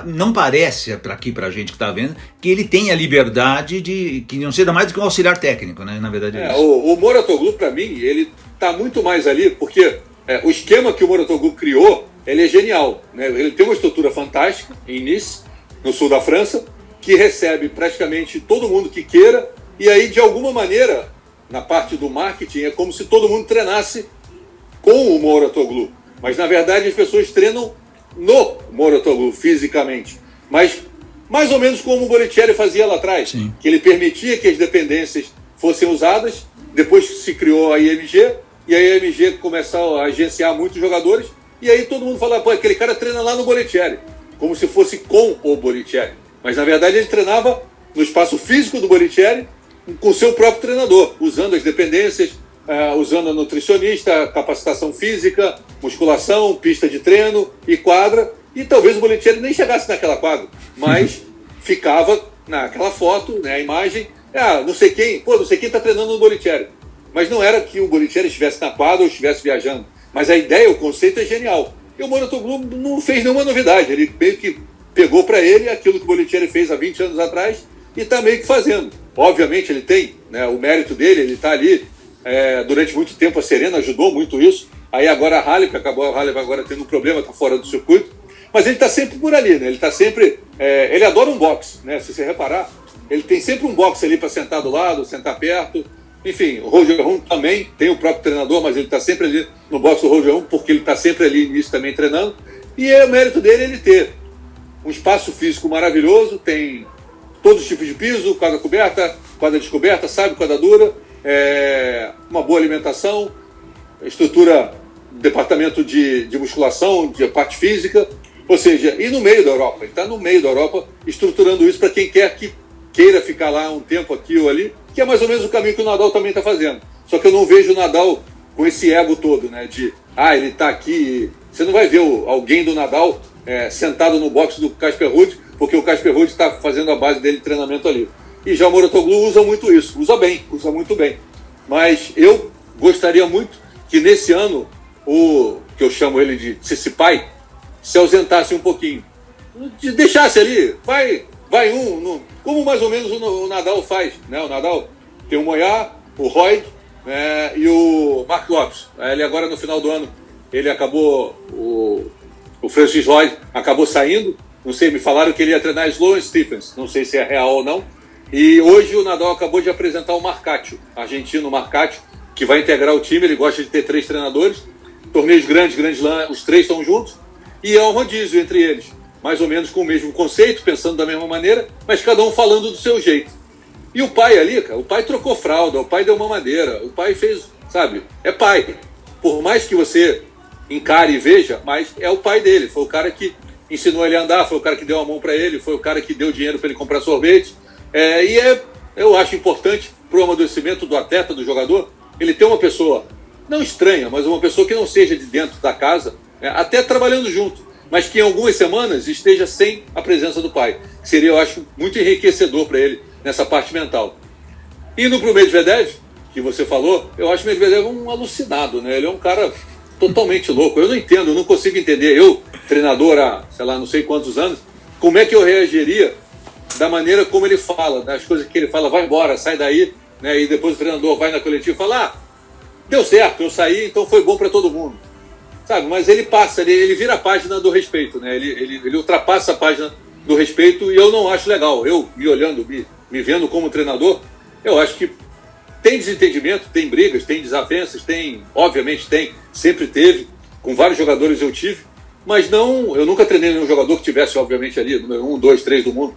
não parece aqui pra gente que tá vendo que ele tem a liberdade de que não seja mais do que um auxiliar técnico, né? Na verdade é isso. O Mouratoglou, pra mim, ele tá muito mais ali, porque o esquema que o Mouratoglou criou, ele é genial, né? Ele tem uma estrutura fantástica em Nice, no sul da França, que recebe praticamente todo mundo que queira, e aí, de alguma maneira, na parte do marketing, é como se todo mundo treinasse com o Mouratoglou. Mas, na verdade, as pessoas treinam no Mouratoglou, fisicamente. Mas, mais ou menos como o Bollettieri fazia lá atrás. Sim. Que ele permitia que as dependências fossem usadas, depois se criou a IMG, e a IMG começou a agenciar muitos jogadores, e aí todo mundo fala, pô, aquele cara treina lá no Bollettieri, como se fosse com o Bollettieri. Mas, na verdade, ele treinava no espaço físico do Bollettieri, com o seu próprio treinador, usando as dependências, usando a nutricionista, capacitação física, musculação, pista de treino e quadra, e talvez o Bollettieri nem chegasse naquela quadra, mas ficava naquela foto, né, a imagem, não sei quem está treinando no Bollettieri. Mas não era que o Bollettieri estivesse na quadra ou estivesse viajando. Mas a ideia, o conceito é genial. E o Mouratoglou não fez nenhuma novidade. Ele meio que pegou para ele aquilo que o Bollettieri fez há 20 anos atrás e está meio que fazendo. Obviamente ele tem, né, o mérito dele, ele está ali durante muito tempo. A Serena ajudou muito isso. Aí agora a Halep, acabou a Halep agora tendo um problema, está fora do circuito. Mas ele está sempre por ali, né? Ele está sempre... ele adora um boxe, né? Se você reparar, ele tem sempre um boxe ali para sentar do lado, sentar perto. Enfim, o Roger Humm também tem o próprio treinador, mas ele está sempre ali no boxe do Roger Humm, porque ele está sempre ali nisso também treinando. E o mérito dele é ele ter um espaço físico maravilhoso, tem todos os tipos de piso, quadra coberta, quadra descoberta, sabe, quadra dura, uma boa alimentação, estrutura, departamento de musculação, de parte física, ou seja, e no meio da Europa. Ele está no meio da Europa estruturando isso para quem quer que queira ficar lá um tempo aqui ou ali, que é mais ou menos o caminho que o Nadal também está fazendo. Só que eu não vejo o Nadal com esse ego todo, né? De, ele está aqui. Você não vai ver alguém do Nadal sentado no boxe do Casper Ruud, porque o Casper Ruud está fazendo a base dele de treinamento ali. E já o Mouratoglou usa muito isso, usa muito bem. Mas eu gostaria muito que nesse ano, que eu chamo ele de Tsitsipai, se ausentasse um pouquinho. Deixasse ali, vai como mais ou menos o Nadal faz, né? O Nadal tem o Moyar, o Roy, e o Mark Lopes. Ele agora no final do ano, ele acabou, o Francis Lloyd acabou saindo, não sei, me falaram que ele ia treinar Sloane Stephens, não sei se é real ou não. E hoje o Nadal acabou de apresentar o Marcaccio, argentino Marcaccio, que vai integrar o time. Ele gosta de ter 3 treinadores, torneios grandes, Grand Slam, os 3 estão juntos, e é um rodízio entre eles. Mais ou menos com o mesmo conceito, pensando da mesma maneira, mas cada um falando do seu jeito. E o pai ali, cara, o pai trocou fralda, o pai deu mamadeira, o pai fez, sabe, é pai. Por mais que você encare e veja, mas é o pai dele, foi o cara que ensinou ele a andar, foi o cara que deu a mão para ele, foi o cara que deu dinheiro para ele comprar sorvete. Eu acho importante para o amadurecimento do atleta, do jogador, ele ter uma pessoa, não estranha, mas uma pessoa que não seja de dentro da casa, até trabalhando junto, mas que em algumas semanas esteja sem a presença do pai. Seria, eu acho, muito enriquecedor para ele nessa parte mental. Indo para o Medvedev, que você falou, eu acho o Medvedev um alucinado, né? Ele é um cara totalmente louco. Eu não entendo, eu não consigo entender. Eu, treinador há, sei lá, não sei quantos anos, como é que eu reagiria da maneira como ele fala, das coisas que ele fala, vai embora, sai daí, né? E depois o treinador vai na coletiva e fala, deu certo, eu saí, então foi bom para todo mundo. Sabe, mas ele passa, ele vira a página do respeito, né? Ele ultrapassa a página do respeito e eu não acho legal. Eu, me olhando, me vendo como treinador, eu acho que tem desentendimento, tem brigas, tem desavenças, obviamente sempre teve, com vários jogadores eu tive, mas eu nunca treinei nenhum jogador que tivesse, obviamente, ali, número 1, 2, 3 do mundo.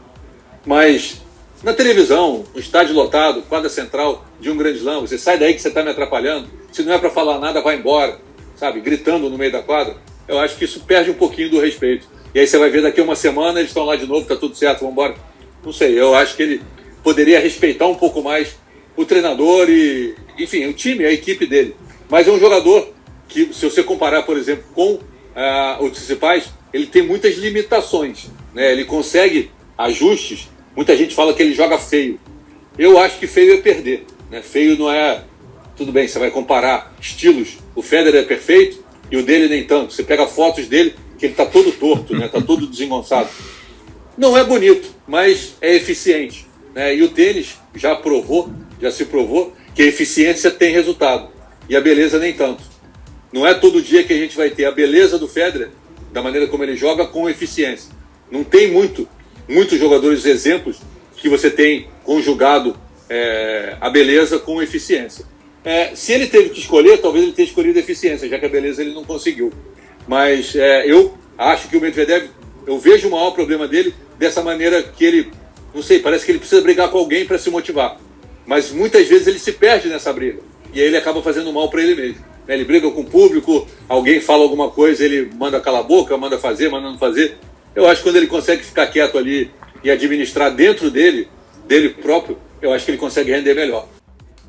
Mas na televisão, no estádio lotado, quadra central de um Grand Slam, você sai daí que você está me atrapalhando, se não é para falar nada, vai embora. Sabe, gritando no meio da quadra, eu acho que isso perde um pouquinho do respeito. E aí você vai ver daqui a uma semana, eles estão lá de novo, tá tudo certo, vamos embora. Não sei, eu acho que ele poderia respeitar um pouco mais o treinador e, enfim, o time, a equipe dele. Mas é um jogador que, se você comparar, por exemplo, com o Tsitsipas, ele tem muitas limitações, né? Ele consegue ajustes. Muita gente fala que ele joga feio. Eu acho que feio é perder, né? Feio não é... Tudo bem, você vai comparar estilos. O Federer é perfeito e o dele nem tanto. Você pega fotos dele que ele está todo torto, né? Está todo desengonçado. Não é bonito, mas é eficiente, né? E o tênis já se provou que a eficiência tem resultado e a beleza nem tanto. Não é todo dia que a gente vai ter a beleza do Federer, da maneira como ele joga, com eficiência. Não tem muitos jogadores exemplos que você tem conjugado a beleza com eficiência. Se ele teve que escolher, talvez ele tenha escolhido a eficiência, já que a beleza ele não conseguiu. Mas eu acho que o Medvedev, eu vejo o maior problema dele dessa maneira que ele, não sei, parece que ele precisa brigar com alguém para se motivar. Mas muitas vezes ele se perde nessa briga. E aí ele acaba fazendo mal para ele mesmo. Ele briga com o público, alguém fala alguma coisa, ele manda calar a boca, manda não fazer. Eu acho que quando ele consegue ficar quieto ali e administrar dentro dele próprio, eu acho que ele consegue render melhor.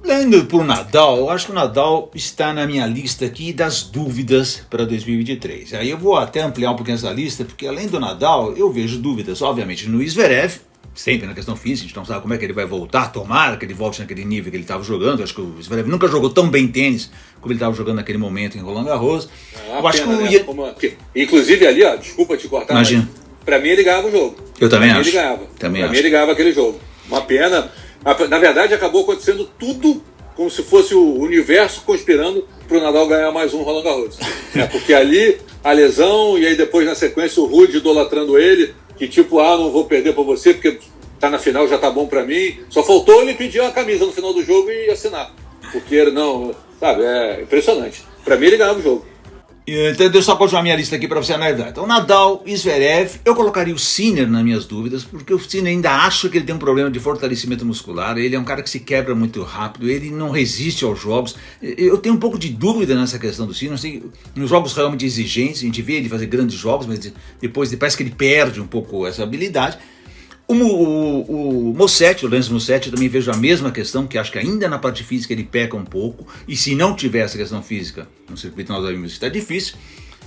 Lendo por Nadal, eu acho que o Nadal está na minha lista aqui das dúvidas para 2023. Aí eu vou até ampliar um pouquinho essa lista, porque além do Nadal, eu vejo dúvidas, obviamente, no Zverev, sempre na questão física, a gente não sabe como é que ele vai voltar, tomara que ele volte naquele nível que ele estava jogando. Eu acho que o Zverev nunca jogou tão bem tênis como ele estava jogando naquele momento em Roland Garros. Eu acho que inclusive ali, ó, desculpa te cortar, imagina. Mas pra mim ele ganhava o jogo. Eu também acho. Ele ganhava. Também pra acho. mim ele ganhava aquele jogo. Uma pena. Na verdade, acabou acontecendo tudo como se fosse o universo conspirando para o Nadal ganhar mais um Roland Garros. Porque ali a lesão, e aí depois na sequência o Ruud idolatrando ele, que tipo, não vou perder para você porque tá na final, já tá bom para mim. Só faltou ele pedir uma camisa no final do jogo e assinar. Porque não, sabe, é impressionante. Para mim ele ganhava o jogo. Então eu só continuar a minha lista aqui para você analisar. Então Nadal, Zverev, eu colocaria o Sinner nas minhas dúvidas, porque o Sinner ainda acho que ele tem um problema de fortalecimento muscular, ele é um cara que se quebra muito rápido, ele não resiste aos jogos. Eu tenho um pouco de dúvida nessa questão do Sinner, assim, nos jogos realmente exigentes, a gente vê ele fazer grandes jogos, mas depois parece que ele perde um pouco essa habilidade. O Musetti, o Lance Musetti, eu também vejo a mesma questão, que acho que ainda na parte física ele peca um pouco, e se não tiver essa questão física no circuito nacional está difícil.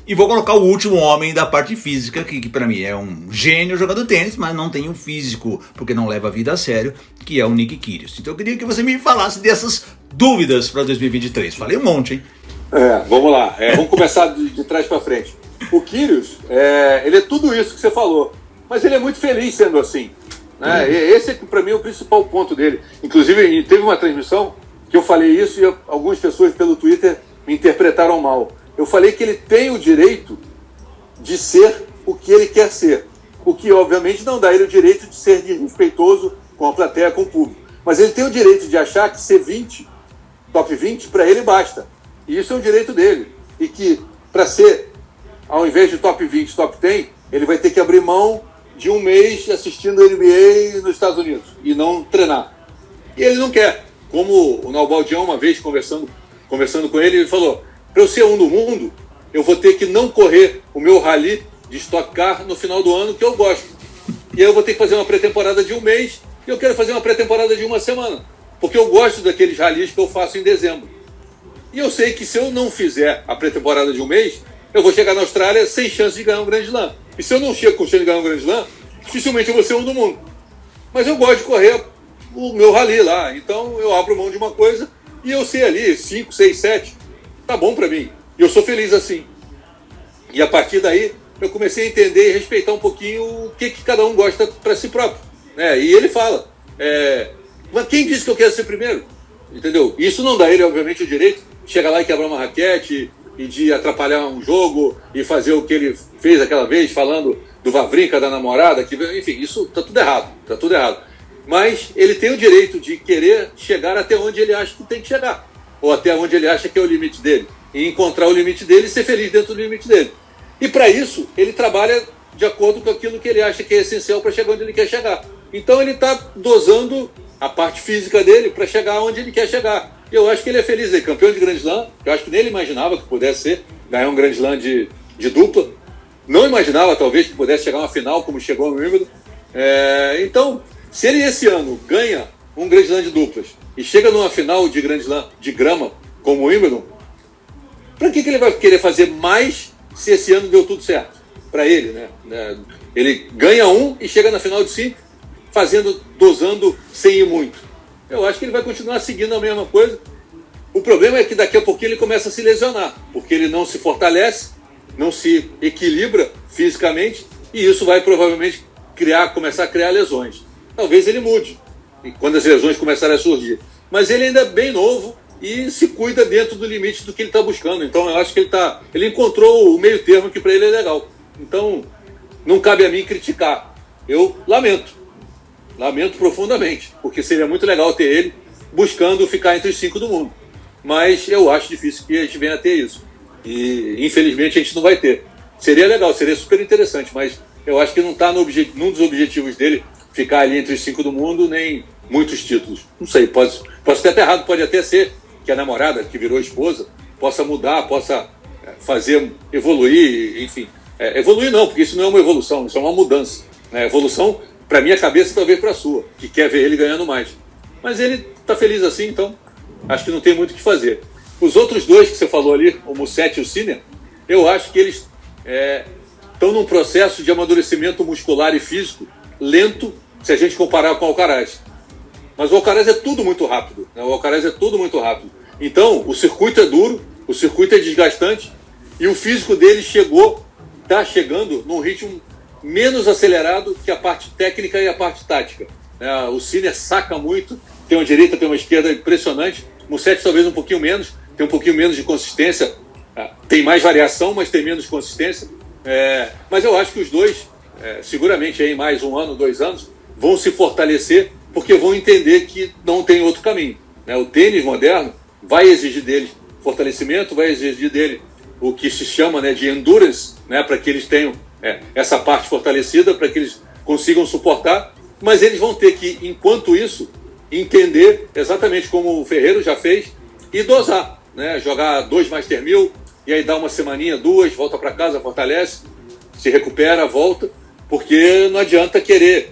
E vou colocar o último homem da parte física, que para mim é um gênio jogando tênis, mas não tem um físico, porque não leva a vida a sério, que é o Nick Kyrgios. Então eu queria que você me falasse dessas dúvidas para 2023. Falei um monte, hein? Vamos lá. Vamos começar de trás para frente. O Kyrgios, ele é tudo isso que você falou. Mas ele é muito feliz sendo assim. Né? Esse é, para mim, o principal ponto dele. Inclusive, teve uma transmissão que eu falei isso e algumas pessoas pelo Twitter me interpretaram mal. Eu falei que ele tem o direito de ser o que ele quer ser. O que, obviamente, não dá ele o direito de ser desrespeitoso com a plateia, com o público. Mas ele tem o direito de achar que ser 20, top 20, para ele basta. E isso é um direito dele. E que, para ser, ao invés de top 20, top 10, ele vai ter que abrir mão de um mês assistindo a NBA nos Estados Unidos e não treinar. E ele não quer. Como o Nalbandião, uma vez conversando com ele, ele falou: para eu ser um do mundo, eu vou ter que não correr o meu rally de Stock Car no final do ano, que eu gosto. E aí eu vou ter que fazer uma pré-temporada de um mês e eu quero fazer uma pré-temporada de uma semana, porque eu gosto daqueles rallies que eu faço em dezembro. E eu sei que se eu não fizer a pré-temporada de um mês, eu vou chegar na Austrália sem chance de ganhar um Grand Slam. E se eu não chego com chance de ganhar um Grand Slam, dificilmente eu vou ser um do mundo. Mas eu gosto de correr o meu rally lá. Então eu abro mão de uma coisa e eu sei ali, 5, 6, 7. Tá bom pra mim. E eu sou feliz assim. E a partir daí eu comecei a entender e respeitar um pouquinho o que cada um gosta para si próprio. E ele fala, mas quem disse que eu quero ser primeiro? Entendeu? Isso não dá ele, obviamente, o direito de chegar lá e quebrar uma raquete e de atrapalhar um jogo e fazer o que ele fez aquela vez, falando do Wawrinka, da namorada, que, enfim, isso tá tudo errado. Mas ele tem o direito de querer chegar até onde ele acha que tem que chegar, ou até onde ele acha que é o limite dele, e encontrar o limite dele e ser feliz dentro do limite dele. E para isso, ele trabalha de acordo com aquilo que ele acha que é essencial para chegar onde ele quer chegar. Então ele está dosando a parte física dele para chegar onde ele quer chegar. Eu acho que ele é feliz, ele é campeão de Grand Slam. Eu acho que nem ele imaginava que pudesse ganhar um Grand Slam de dupla. Não imaginava, talvez, que pudesse chegar a uma final, como chegou no Wimbledon. Então, se ele esse ano ganha um Grand Slam de duplas e chega numa final de Grand Slam de grama, como o Wimbledon, para que ele vai querer fazer mais se esse ano deu tudo certo? Para ele, né? Ele ganha um e chega na final de 5, dosando sem ir muito. Eu acho que ele vai continuar seguindo a mesma coisa. O problema é que daqui a pouquinho ele começa a se lesionar, porque ele não se fortalece, não se equilibra fisicamente, e isso vai provavelmente começar a criar lesões. Talvez ele mude, quando as lesões começarem a surgir. Mas ele ainda é bem novo e se cuida dentro do limite do que ele está buscando. Então eu acho que ele encontrou o meio termo que para ele é legal. Então não cabe a mim criticar. Eu lamento profundamente, porque seria muito legal ter ele buscando ficar entre os 5 do mundo. Mas eu acho difícil que a gente venha a ter isso. E infelizmente a gente não vai ter. Seria legal, seria super interessante, mas eu acho que não está num dos objetivos dele ficar ali entre os 5 do mundo, nem muitos títulos. Não sei, posso ter até errado, pode até ser que a namorada, que virou esposa, possa mudar, possa fazer evoluir, enfim. Evoluir não, porque isso não é uma evolução, isso é uma mudança. Evolução para minha cabeça, talvez para a sua, que quer ver ele ganhando mais. Mas ele está feliz assim, então Acho que não tem muito o que fazer. Os outros dois que você falou ali, o Musetti e o Sinner, eu acho que eles estão num processo de amadurecimento muscular e físico lento, se a gente comparar com o Alcaraz. Mas o Alcaraz é tudo muito rápido, né? O Alcaraz é tudo muito rápido. Então, o circuito é duro, o circuito é desgastante, e o físico dele está chegando num ritmo menos acelerado que a parte técnica e a parte tática. O Sinner saca muito, tem uma direita, tem uma esquerda impressionante. O Musetti talvez um pouquinho menos, tem um pouquinho menos de consistência, tem mais variação, mas tem menos consistência. Mas eu acho que os dois, seguramente aí mais 1 ano, 2 anos, vão se fortalecer, porque vão entender que não tem outro caminho. O tênis moderno vai exigir deles fortalecimento, vai exigir dele o que se chama de endurance, para que eles tenham essa parte fortalecida, para que eles consigam suportar, mas eles vão ter que, enquanto isso, entender exatamente como o Ferreiro já fez e dosar, jogar 2 Master 1000 e aí dá uma semaninha, 2, volta para casa, fortalece, se recupera, volta, porque não adianta querer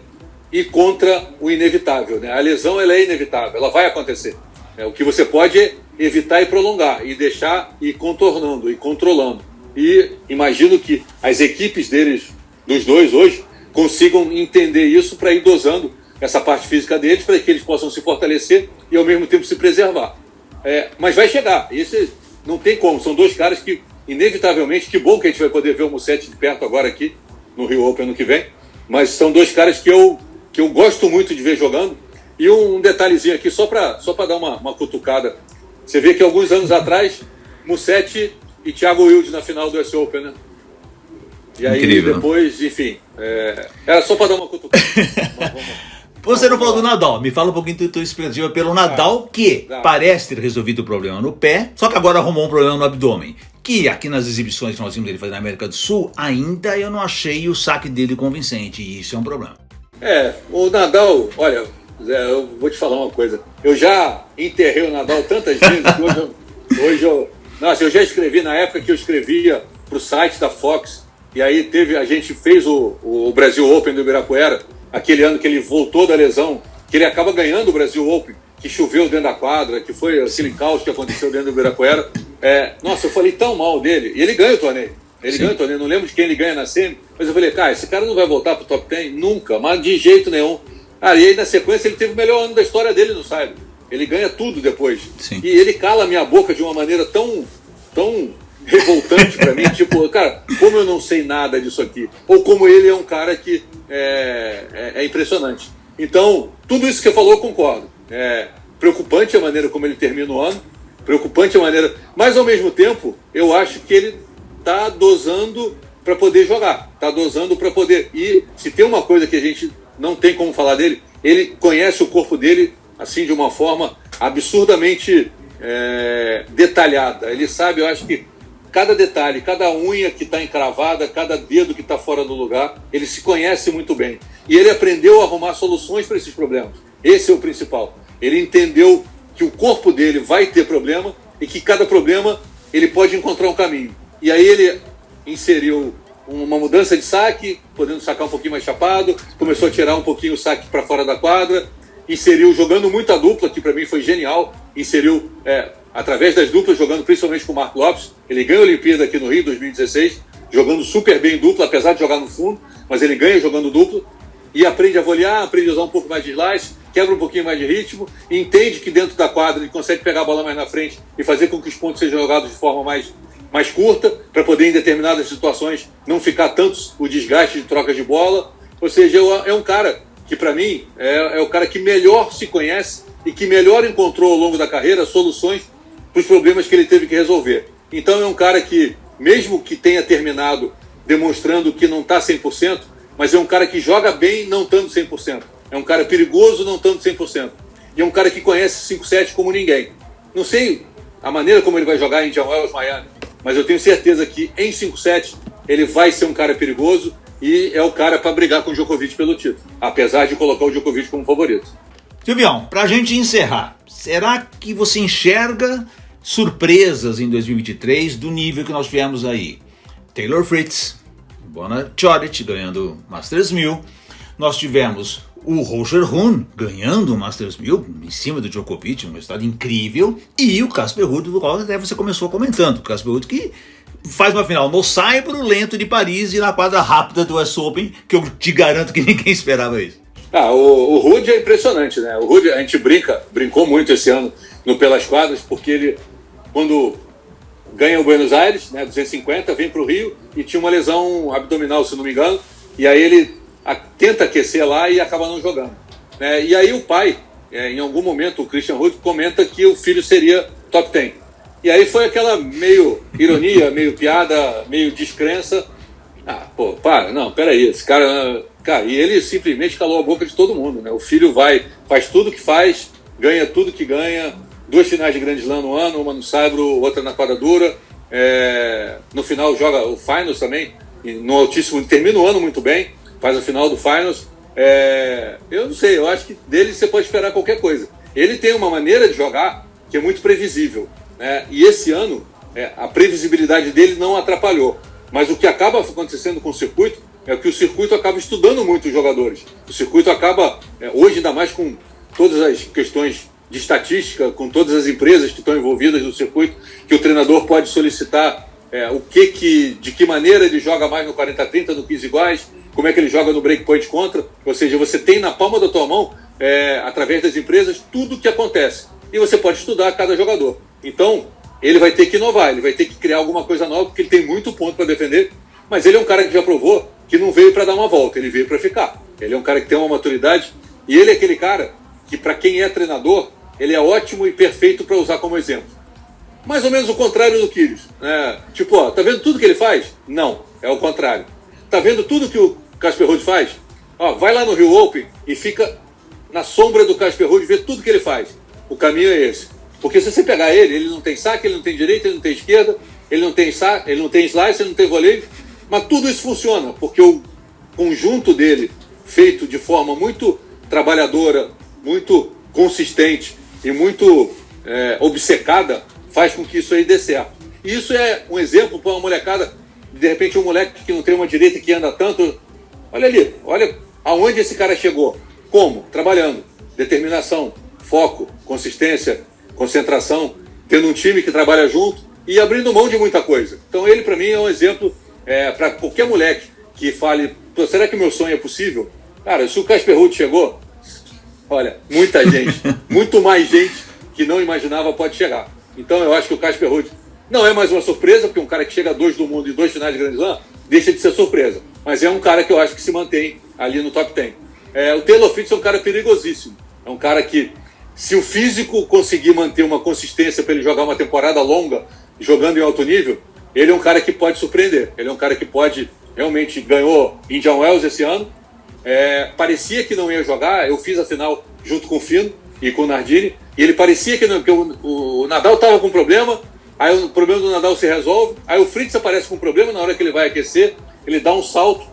ir contra o inevitável. A lesão ela é inevitável, ela vai acontecer. O que você pode é evitar e prolongar, e deixar ir contornando e controlando. E imagino que as equipes dos dois hoje, consigam entender isso para ir dosando essa parte física deles, para que eles possam se fortalecer e ao mesmo tempo se preservar. Mas vai chegar, esse não tem como, são 2 caras que inevitavelmente, que bom que a gente vai poder ver o Musetti de perto agora aqui, no Rio Open ano que vem, mas são 2 caras que eu gosto muito de ver jogando. E um detalhezinho aqui, só para dar uma cutucada. Você vê que alguns anos atrás, Musetti e Thiago Wilde na final do US Open, né? E aí incrível. Depois, enfim, era só para dar uma cutucada. Você não falou do Nadal, me fala um pouquinho da tua expectativa pelo Nadal, que parece ter resolvido o problema no pé, só que agora arrumou um problema no abdômen, que aqui nas exibições que nós vimos ele fazer na América do Sul, ainda eu não achei o saque dele convincente, e isso é um problema. O Nadal, olha, Zé, eu vou te falar uma coisa, eu já enterrei o Nadal tantas vezes que hoje eu já escrevi, na época que eu escrevia para o site da Fox, e aí a gente fez o Brasil Open do Ibirapuera, aquele ano que ele voltou da lesão, que ele acaba ganhando o Brasil Open, que choveu dentro da quadra, que foi aquele caos que aconteceu dentro do Ibirapuera. Nossa, eu falei tão mal dele, e ele ganha o torneio. Não lembro de quem ele ganha na semi, mas eu falei, cara, esse cara não vai voltar pro top 10 nunca, mas de jeito nenhum. E aí na sequência ele teve o melhor ano da história dele no Saibro. Ele ganha tudo depois. Sim. E ele cala a minha boca de uma maneira tão revoltante pra mim, tipo, cara, como eu não sei nada disso aqui, ou como ele é um cara que é impressionante. Então, tudo isso que você falou, eu concordo. Preocupante a maneira como ele termina o ano, preocupante a maneira, mas ao mesmo tempo, eu acho que ele está dosando para poder jogar, está dosando para poder, e se tem uma coisa que a gente não tem como falar dele, ele conhece o corpo dele, assim, de uma forma absurdamente detalhada. Ele sabe, eu acho que cada detalhe, cada unha que está encravada, cada dedo que está fora do lugar, ele se conhece muito bem. E ele aprendeu a arrumar soluções para esses problemas. Esse é o principal. Ele entendeu que o corpo dele vai ter problema e que cada problema ele pode encontrar um caminho. E aí ele inseriu uma mudança de saque, podendo sacar um pouquinho mais chapado, começou a tirar um pouquinho o saque para fora da quadra, inseriu jogando muita dupla, que para mim foi genial, inseriu através das duplas, jogando principalmente com o Marco Lopes. Ele ganha a Olimpíada aqui no Rio, 2016, jogando super bem dupla, apesar de jogar no fundo, mas ele ganha jogando dupla, e aprende a volear, aprende a usar um pouco mais de slice, quebra um pouquinho mais de ritmo, entende que dentro da quadra ele consegue pegar a bola mais na frente e fazer com que os pontos sejam jogados de forma mais curta, para poder em determinadas situações não ficar tanto o desgaste de troca de bola. Ou seja, é um cara que para mim é o cara que melhor se conhece e que melhor encontrou ao longo da carreira soluções para os problemas que ele teve que resolver. Então é um cara que, mesmo que tenha terminado demonstrando que não está 100%, mas é um cara que joga bem não estando 100%. É um cara perigoso não estando 100%. E é um cara que conhece 5-7 como ninguém. Não sei a maneira como ele vai jogar em Indian Wells, Miami, mas eu tenho certeza que em 5-7 ele vai ser um cara perigoso e é o cara para brigar com o Djokovic pelo título, apesar de colocar o Djokovic como favorito. Silvião, para a gente encerrar, será que você enxerga surpresas em 2023 do nível que nós tivemos aí? Taylor Fritz, Bona Choric ganhando Masters 1000, nós tivemos o Roger Rune ganhando o Masters 1000 em cima do Djokovic, um resultado incrível, e o Casper Ruud, do qual até você começou comentando, o Casper Ruud que faz uma final no saibro lento de Paris e na quadra rápida do US Open, que eu te garanto que ninguém esperava isso. O Ruud é impressionante, né? O Ruud, a gente brincou muito esse ano no Pelas Quadras, porque ele, quando ganha o Buenos Aires, né, 250, vem para o Rio e tinha uma lesão abdominal, se não me engano, e aí ele tenta aquecer lá e acaba não jogando. Né? E aí o pai, em algum momento, o Christian Ruud, comenta que o filho seria top 10. E aí foi aquela meio ironia, meio piada, meio descrença. Peraí, esse cara... Cara, e ele simplesmente calou a boca de todo mundo, né? O filho faz tudo que faz, ganha tudo que ganha, 2 finais de Grand Slam no ano, uma no saibro, outra na quadra dura. No final joga o Finals também, no altíssimo, termina o ano muito bem, faz a final do Finals. Eu não sei, eu acho que dele você pode esperar qualquer coisa. Ele tem uma maneira de jogar que é muito previsível, né? E esse ano, a previsibilidade dele não atrapalhou. Mas o que acaba acontecendo com o circuito é que o circuito acaba estudando muito os jogadores. O circuito acaba, hoje ainda mais com todas as questões de estatística, com todas as empresas que estão envolvidas no circuito, que o treinador pode solicitar de que maneira ele joga mais no 40-30, no 15 iguais, como é que ele joga no breakpoint contra. Ou seja, você tem na palma da tua mão, através das empresas, tudo o que acontece. E você pode estudar cada jogador. Então, ele vai ter que inovar, ele vai ter que criar alguma coisa nova, porque ele tem muito ponto para defender, mas ele é um cara que já provou que não veio para dar uma volta, ele veio para ficar. Ele é um cara que tem uma maturidade, e ele é aquele cara que, para quem é treinador, ele é ótimo e perfeito para usar como exemplo. Mais ou menos o contrário do Kyrgios. Né? Tipo, tá vendo tudo que ele faz? Não, é o contrário. Tá vendo tudo que o Casper Ruud faz? Vai lá no Rio Open e fica na sombra do Casper Ruud e vê tudo que ele faz. O caminho é esse. Porque se você pegar ele não tem saque, ele não tem direita, ele não tem esquerda, ele não tem saque, ele não tem slice, ele não tem voleio, mas tudo isso funciona, porque o conjunto dele, feito de forma muito trabalhadora, muito consistente e muito obcecada, faz com que isso aí dê certo. E isso é um exemplo para uma molecada, de repente um moleque que não tem uma direita que anda tanto, olha ali, olha aonde esse cara chegou. Como? Trabalhando, determinação, foco, consistência, concentração, tendo um time que trabalha junto e abrindo mão de muita coisa. Então ele, para mim, é um exemplo para qualquer moleque que fale, será que meu sonho é possível? Cara, se o Casper Ruud chegou, olha, muita gente, muito mais gente que não imaginava pode chegar. Então eu acho que o Casper Ruud não é mais uma surpresa, porque um cara que chega a 2 do mundo e 2 finais de Grand Slam deixa de ser surpresa. Mas é um cara que eu acho que se mantém ali no top 10. O Taylor Fritz é um cara perigosíssimo. É um cara que, se o físico conseguir manter uma consistência para ele jogar uma temporada longa, jogando em alto nível, ele é um cara que pode surpreender. Ele é um cara que pode, realmente, ganhou Indian Wells esse ano. Parecia que não ia jogar. Eu fiz a final junto com o Fino e com o Nardini, e ele parecia que não, porque o Nadal estava com problema, aí o problema do Nadal se resolve, aí o Fritz aparece com problema, na hora que ele vai aquecer, ele dá um salto,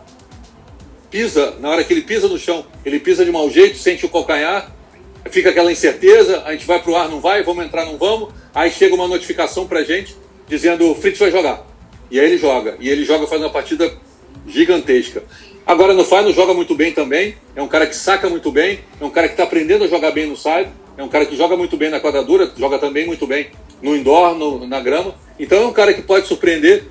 pisa, na hora que ele pisa no chão, ele pisa de mau jeito, sente o calcanhar, fica aquela incerteza, a gente vai pro ar, não vai, vamos entrar, não vamos, aí chega uma notificação pra gente, dizendo o Fritz vai jogar, e aí ele joga, faz uma partida gigantesca. Agora no final joga muito bem também, é um cara que saca muito bem, é um cara que está aprendendo a jogar bem no side, é um cara que joga muito bem na quadradura, joga também muito bem no indoor, na grama, então é um cara que pode surpreender.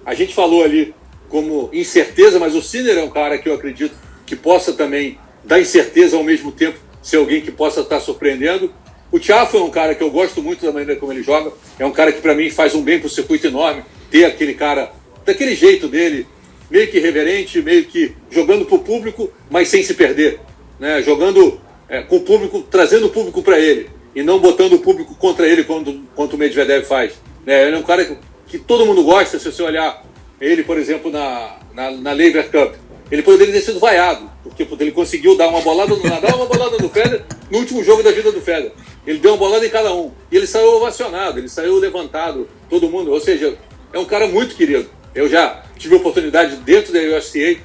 A gente falou ali como incerteza, mas o Sinner é um cara que eu acredito que possa também dar incerteza ao mesmo tempo, ser alguém que possa estar surpreendendo. O Tiafoe é um cara que eu gosto muito da maneira como ele joga, é um cara que para mim faz um bem para o circuito enorme, ter aquele cara, daquele jeito dele, meio que irreverente, meio que jogando para o público, mas sem se perder, né? Jogando com o público, trazendo o público para ele, e não botando o público contra ele, quanto o Medvedev faz. Ele é um cara que todo mundo gosta. Se você olhar ele, por exemplo, na Laver Cup, ele poderia ter sido vaiado, porque ele conseguiu dar uma bolada no Nadal, uma bolada no Federer, no último jogo da vida do Federer. Ele deu uma bolada em cada um, e ele saiu ovacionado, ele saiu levantado, todo mundo, ou seja, é um cara muito querido. Eu já tive a oportunidade dentro da USTA,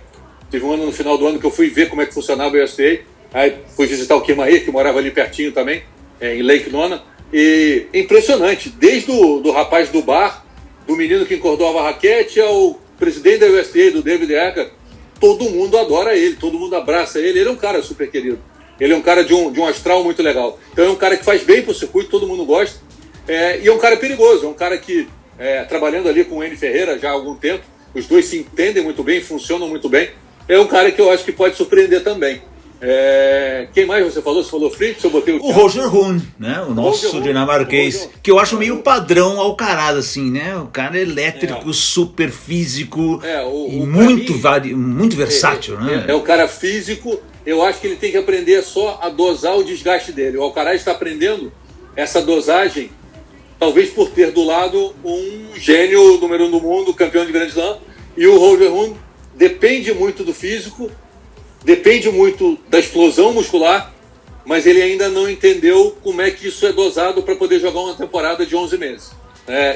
teve um ano no final do ano que eu fui ver como é que funcionava a USTA, aí fui visitar o Kirmair, que morava ali pertinho também, em Lake Nona, e é impressionante, desde do rapaz do bar, do menino que encordava a raquete, ao presidente da USTA, do David Ecker, todo mundo adora ele, todo mundo abraça ele. Ele é um cara super querido. Ele é um cara de um astral muito legal. Então é um cara que faz bem pro circuito, todo mundo gosta. E é um cara perigoso, é um cara que, trabalhando ali com o Enio Ferreira já há algum tempo, os dois se entendem muito bem, funcionam muito bem. É um cara que eu acho que pode surpreender também. Quem mais você falou? Você falou Fritz? Eu botei o Roger Rune, né? O nosso dinamarquês, que eu acho meio padrão Alcaraz, assim, né? O cara é elétrico, super físico e muito versátil, né? É um cara físico. Eu acho que ele tem que aprender só a dosar o desgaste dele. O Alcaraz está aprendendo essa dosagem, talvez por ter do lado um gênio número 1 do mundo, campeão de Grand Slam, e o Roger Rune depende muito do físico, depende muito da explosão muscular, mas ele ainda não entendeu como é que isso é dosado para poder jogar uma temporada de 11 meses.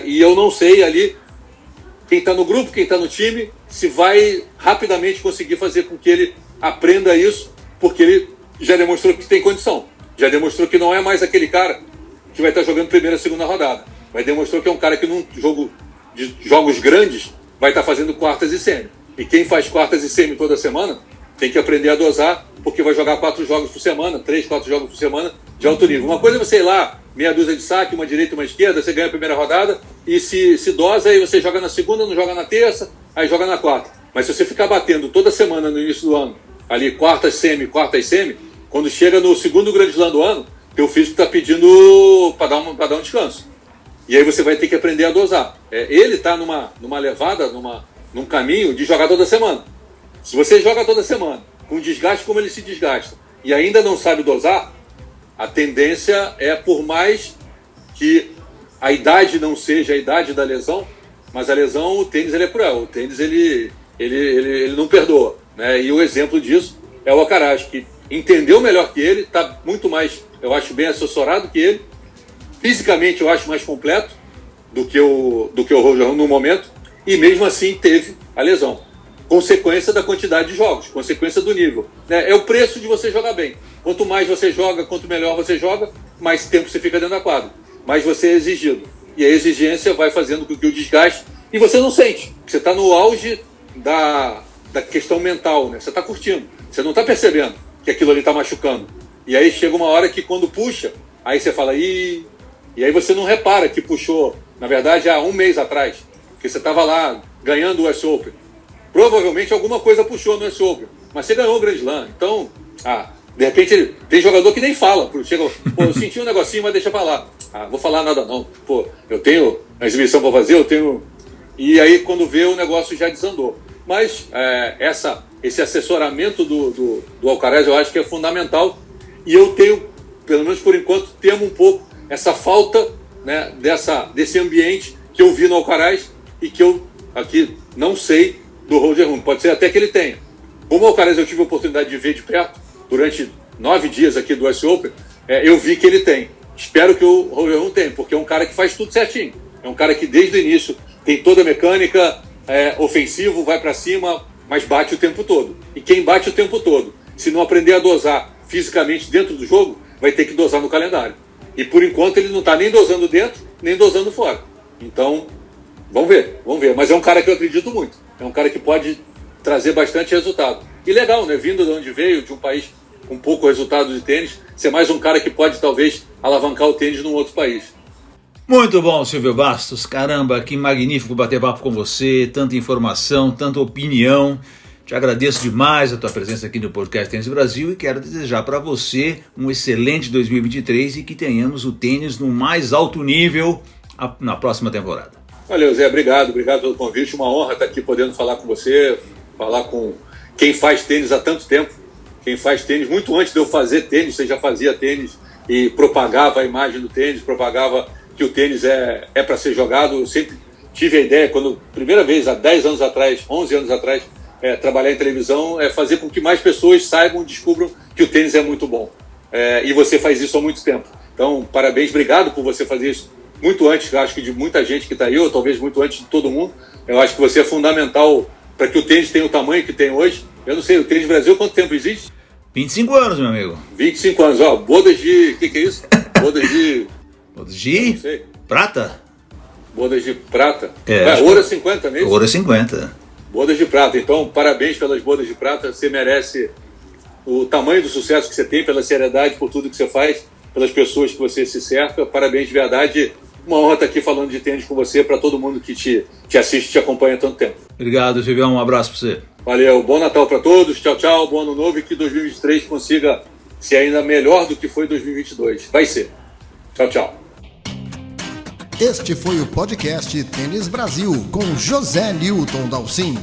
E eu não sei ali, quem está no grupo, quem está no time, se vai rapidamente conseguir fazer com que ele aprenda isso, porque ele já demonstrou que tem condição, já demonstrou que não é mais aquele cara que vai estar jogando primeira e segunda rodada, mas demonstrou que é um cara que num jogo de jogos grandes vai estar fazendo quartas e semi. E quem faz quartas e semi toda semana tem que aprender a dosar, porque vai jogar 4 jogos por semana, 3, 4 jogos por semana de alto nível. Uma coisa é você ir lá, meia dúzia de saque, uma direita e uma esquerda, você ganha a primeira rodada e se dosa, aí você joga na segunda, não joga na terça, aí joga na quarta. Mas se você ficar batendo toda semana no início do ano, ali quartas semi, quando chega no segundo grande slam do ano, teu físico está pedindo para dar um descanso. E aí você vai ter que aprender a dosar. Ele está numa levada, num caminho de jogar toda semana. Se você joga toda semana, com desgaste como ele se desgasta, e ainda não sabe dosar, a tendência é, por mais que a idade não seja a idade da lesão, mas a lesão, o tênis ele é cruel, o tênis ele não perdoa, né? E o exemplo disso é o Alcaraz, que entendeu melhor que ele, está muito mais, eu acho, bem assessorado que ele, fisicamente eu acho mais completo do que o Roger Rune no momento, e mesmo assim teve a lesão. Consequência da quantidade de jogos, consequência do nível. É o preço de você jogar bem. Quanto mais você joga, quanto melhor você joga, mais tempo você fica dentro da quadra. Mais você é exigido. E a exigência vai fazendo com que o desgaste... E você não sente. Você está no auge da questão mental, né? Você está curtindo. Você não está percebendo que aquilo ali está machucando. E aí chega uma hora que quando puxa, aí você fala... E aí você não repara que puxou, na verdade, há um mês atrás. Que você estava lá ganhando o US Open. Provavelmente alguma coisa puxou no US Open, mas você ganhou o Grand Slam. Então, de repente, tem jogador que nem fala. Chega, eu senti um negocinho, mas deixa pra lá. Vou falar nada não. Eu tenho a exibição pra fazer, eu tenho... E aí, quando vê, o negócio já desandou. Mas esse assessoramento do Alcaraz, eu acho que é fundamental. E eu tenho, pelo menos por enquanto, temo um pouco essa falta, né, desse ambiente que eu vi no Alcaraz e que eu aqui não sei do Roger Rune. Pode ser até que ele tenha. Como o Alcaraz eu tive a oportunidade de ver de perto durante 9 dias aqui do US Open, eu vi que ele tem. Espero que o Roger Rune tenha, porque é um cara que faz tudo certinho. É um cara que desde o início tem toda a mecânica, ofensivo, vai para cima, mas bate o tempo todo. E quem bate o tempo todo, se não aprender a dosar fisicamente dentro do jogo, vai ter que dosar no calendário. E por enquanto ele não está nem dosando dentro, nem dosando fora. Então, vamos ver. Mas é um cara que eu acredito muito. É um cara que pode trazer bastante resultado. E legal, né? Vindo de onde veio, de um país com pouco resultado de tênis, ser mais um cara que pode, talvez, alavancar o tênis num outro país. Muito bom, Silvio Bastos. Caramba, que magnífico bater papo com você. Tanta informação, tanta opinião. Te agradeço demais a tua presença aqui no Podcast Tênis Brasil e quero desejar para você um excelente 2023 e que tenhamos o tênis no mais alto nível na próxima temporada. Valeu, Zé, obrigado pelo convite, uma honra estar aqui podendo falar com você, falar com quem faz tênis há tanto tempo, quem faz tênis muito antes de eu fazer tênis, você já fazia tênis e propagava a imagem do tênis, propagava que o tênis é para ser jogado. Eu sempre tive a ideia, quando primeira vez, há 10 anos atrás, 11 anos atrás, trabalhar em televisão, fazer com que mais pessoas saibam, descubram que o tênis é muito bom. E você faz isso há muito tempo. Então, parabéns, obrigado por você fazer isso muito antes, acho que de muita gente que está aí, ou talvez muito antes de todo mundo. Eu acho que você é fundamental para que o tênis tenha o tamanho que tem hoje. Eu não sei, o Tênis Brasil, quanto tempo existe? 25 anos, meu amigo. 25 anos, bodas de... O que é isso? Bodas de... Bodas de... Não sei. Prata? Bodas de prata. Ouro é 50 mesmo? Ouro é 50. Bodas de prata. Então, parabéns pelas bodas de prata. Você merece o tamanho do sucesso que você tem, pela seriedade, por tudo que você faz, pelas pessoas que você se cerca. Parabéns de verdade. Uma honra estar aqui falando de tênis com você, para todo mundo que te assiste e te acompanha há tanto tempo. Obrigado, Silvião. Um abraço para você. Valeu. Bom Natal para todos. Tchau, tchau. Bom Ano Novo e que 2023 consiga ser ainda melhor do que foi 2022. Vai ser. Tchau, tchau. Este foi o podcast Tênis Brasil com José Newton Dalcin.